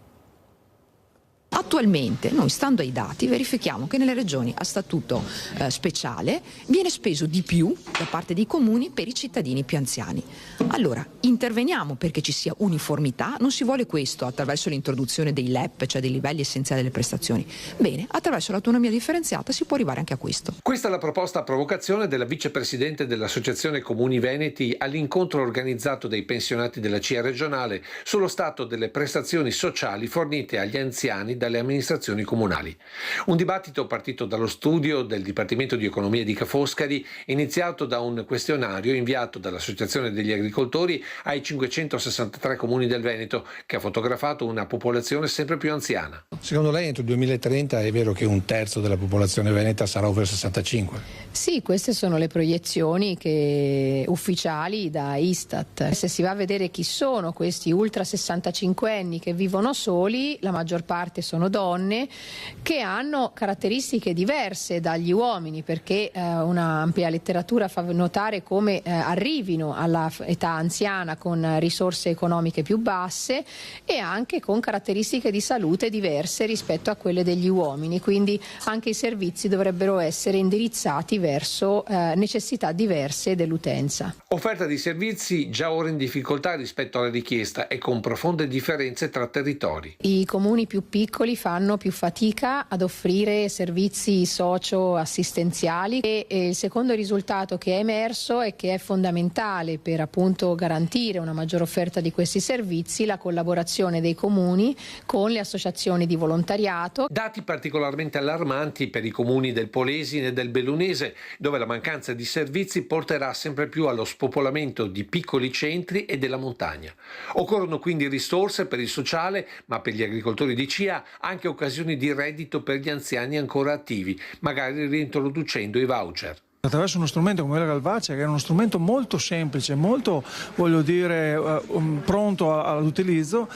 Attualmente noi, stando ai dati, verifichiamo che nelle regioni a statuto speciale viene speso di più da parte dei comuni per i cittadini più anziani. Allora, interveniamo perché ci sia uniformità, non si vuole questo attraverso l'introduzione dei LEP, cioè dei livelli essenziali delle prestazioni. Bene, attraverso l'autonomia differenziata si può arrivare anche a questo. Questa è la proposta a provocazione della vicepresidente dell'Associazione Comuni Veneti all'incontro organizzato dai pensionati della CIA regionale sullo stato delle prestazioni sociali fornite agli anziani dalle amministrazioni comunali. Un dibattito partito dallo studio del Dipartimento di Economia di Ca' Foscari, iniziato da un questionario inviato dall'Associazione degli Agricoltori ai 563 comuni del Veneto, che ha fotografato una popolazione sempre più anziana. Secondo lei entro il 2030 è vero che un terzo della popolazione veneta sarà over 65? Sì, queste sono le proiezioni ufficiali da Istat. Se si va a vedere chi sono questi ultra 65 anni che vivono soli, la maggior parte sono sono donne che hanno caratteristiche diverse dagli uomini, perché una ampia letteratura fa notare come arrivino alla età anziana con risorse economiche più basse e anche con caratteristiche di salute diverse rispetto a quelle degli uomini, quindi anche i servizi dovrebbero essere indirizzati verso necessità diverse dell'utenza. Offerta di servizi già ora in difficoltà rispetto alla richiesta e con profonde differenze tra territori. I comuni più piccoli fanno più fatica ad offrire servizi socio-assistenziali e il secondo risultato che è emerso è che è fondamentale per appunto garantire una maggiore offerta di questi servizi la collaborazione dei comuni con le associazioni di volontariato. Dati particolarmente allarmanti per i comuni del Polesine e del Bellunese, dove la mancanza di servizi porterà sempre più allo spopolamento di piccoli centri e della montagna. Occorrono quindi risorse per il sociale, ma per gli agricoltori di CIA anche occasioni di reddito per gli anziani ancora attivi, magari reintroducendo i voucher. Attraverso uno strumento come la Galvace, che è uno strumento molto semplice, molto, voglio dire, pronto all'utilizzo,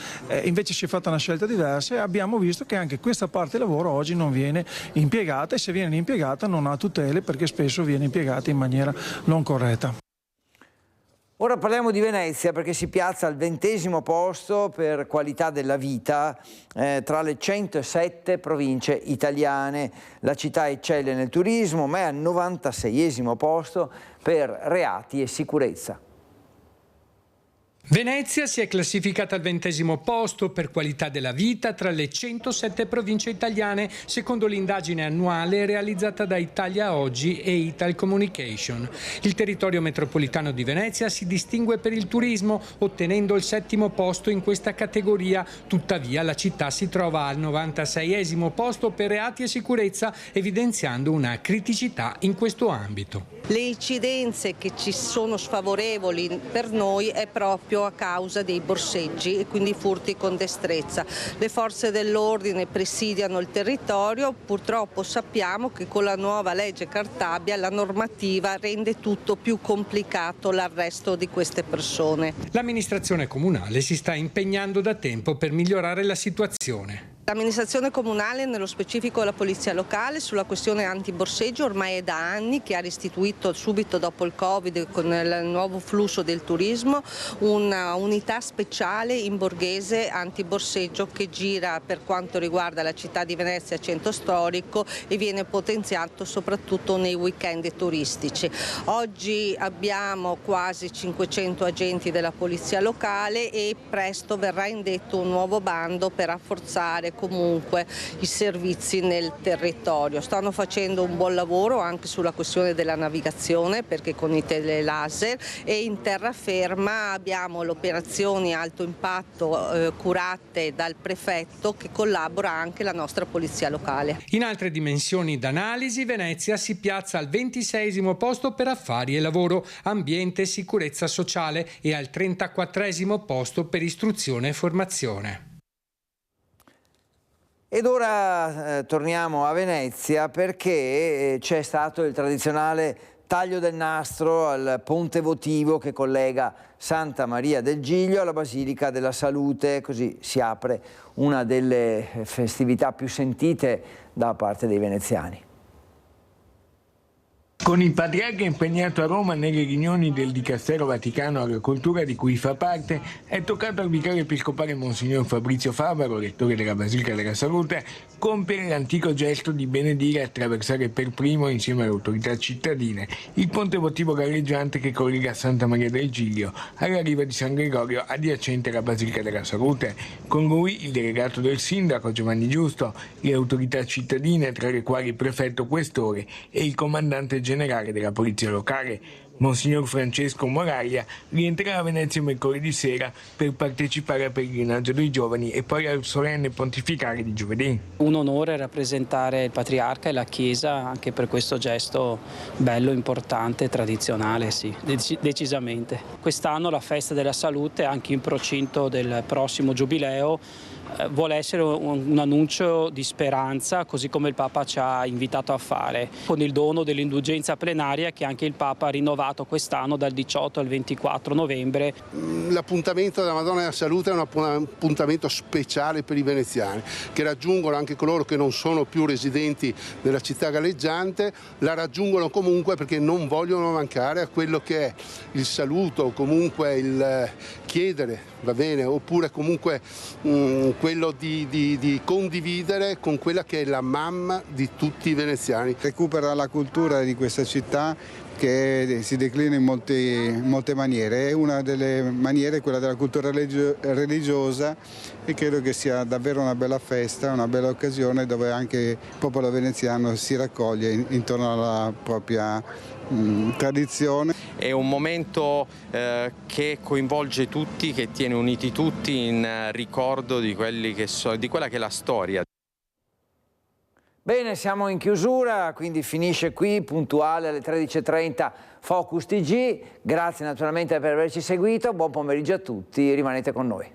invece si è fatta una scelta diversa e abbiamo visto che anche questa parte del lavoro oggi non viene impiegata e se viene impiegata non ha tutele perché spesso viene impiegata in maniera non corretta. Ora parliamo di Venezia perché si piazza al 20° posto per qualità della vita tra le 107 province italiane. La città eccelle nel turismo ma è al 96° posto per reati e sicurezza. Venezia si è classificata al 20° posto per qualità della vita tra le 107 province italiane, secondo l'indagine annuale realizzata da Italia Oggi e Ital Communication. Il territorio metropolitano di Venezia si distingue per il turismo, ottenendo il 7° posto in questa categoria. Tuttavia la città si trova al 96° posto per reati e sicurezza, evidenziando una criticità in questo ambito. Le incidenze che ci sono sfavorevoli per noi è proprio a causa dei borseggi e quindi furti con destrezza. Le forze dell'ordine presidiano il territorio, purtroppo sappiamo che con la nuova legge Cartabia la normativa rende tutto più complicato l'arresto di queste persone. L'amministrazione comunale si sta impegnando da tempo per migliorare la situazione. L'amministrazione comunale, nello specifico la polizia locale, sulla questione antiborseggio ormai è da anni che ha restituito subito dopo il Covid con il nuovo flusso del turismo una unità speciale in borghese antiborseggio che gira per quanto riguarda la città di Venezia centro storico e viene potenziato soprattutto nei weekend turistici. Oggi abbiamo quasi 500 agenti della polizia locale e presto verrà indetto un nuovo bando per rafforzare comunque i servizi nel territorio. Stanno facendo un buon lavoro anche sulla questione della navigazione perché con i telelaser e in terraferma abbiamo le operazioni alto impatto curate dal prefetto che collabora anche la nostra polizia locale. In altre dimensioni d'analisi Venezia si piazza al 26° posto per affari e lavoro, ambiente e sicurezza sociale e al 34° posto per istruzione e formazione. Ed ora torniamo a Venezia perché c'è stato il tradizionale taglio del nastro al ponte votivo che collega Santa Maria del Giglio alla Basilica della Salute, così si apre una delle festività più sentite da parte dei veneziani. Con il patriarca impegnato a Roma nelle riunioni del Dicastero Vaticano Agricoltura di cui fa parte, è toccato al vicario episcopale Monsignor Fabrizio Favaro, rettore della Basilica della Salute, compiere l'antico gesto di benedire e attraversare per primo, insieme alle autorità cittadine, il ponte votivo galleggiante che collega Santa Maria del Giglio alla riva di San Gregorio adiacente alla Basilica della Salute. Con lui il delegato del sindaco Giovanni Giusto, le autorità cittadine, tra le quali il prefetto questore e il comandante generale della polizia locale. Monsignor Francesco Moraglia rientrerà a Venezia mercoledì sera per partecipare al pellegrinaggio dei giovani e poi al solenne pontificale di giovedì. Un onore rappresentare il Patriarca e la Chiesa anche per questo gesto bello, importante, tradizionale, sì, decisamente. Quest'anno la Festa della Salute, anche in procinto del prossimo Giubileo, vuole essere un annuncio di speranza, così come il Papa ci ha invitato a fare, con il dono dell'indulgenza plenaria che anche il Papa ha rinnovato quest'anno dal 18 al 24 novembre. L'appuntamento della Madonna della Salute è un appuntamento speciale per i veneziani, che raggiungono anche coloro che non sono più residenti nella città galleggiante, la raggiungono comunque perché non vogliono mancare a quello che è il saluto o comunque il chiedere, va bene, oppure comunque quello di condividere con quella che è la mamma di tutti i veneziani. Recupera la cultura di questa città che si declina in molte maniere, e una delle maniere è quella della cultura religiosa, e credo che sia davvero una bella festa, una bella occasione dove anche il popolo veneziano si raccoglie intorno alla propria tradizione. È un momento che coinvolge tutti, che tiene uniti tutti in ricordo di quella che è la storia. Bene, siamo in chiusura, quindi finisce qui, puntuale alle 13:30 Focus TG. Grazie naturalmente per averci seguito, buon pomeriggio a tutti, rimanete con noi.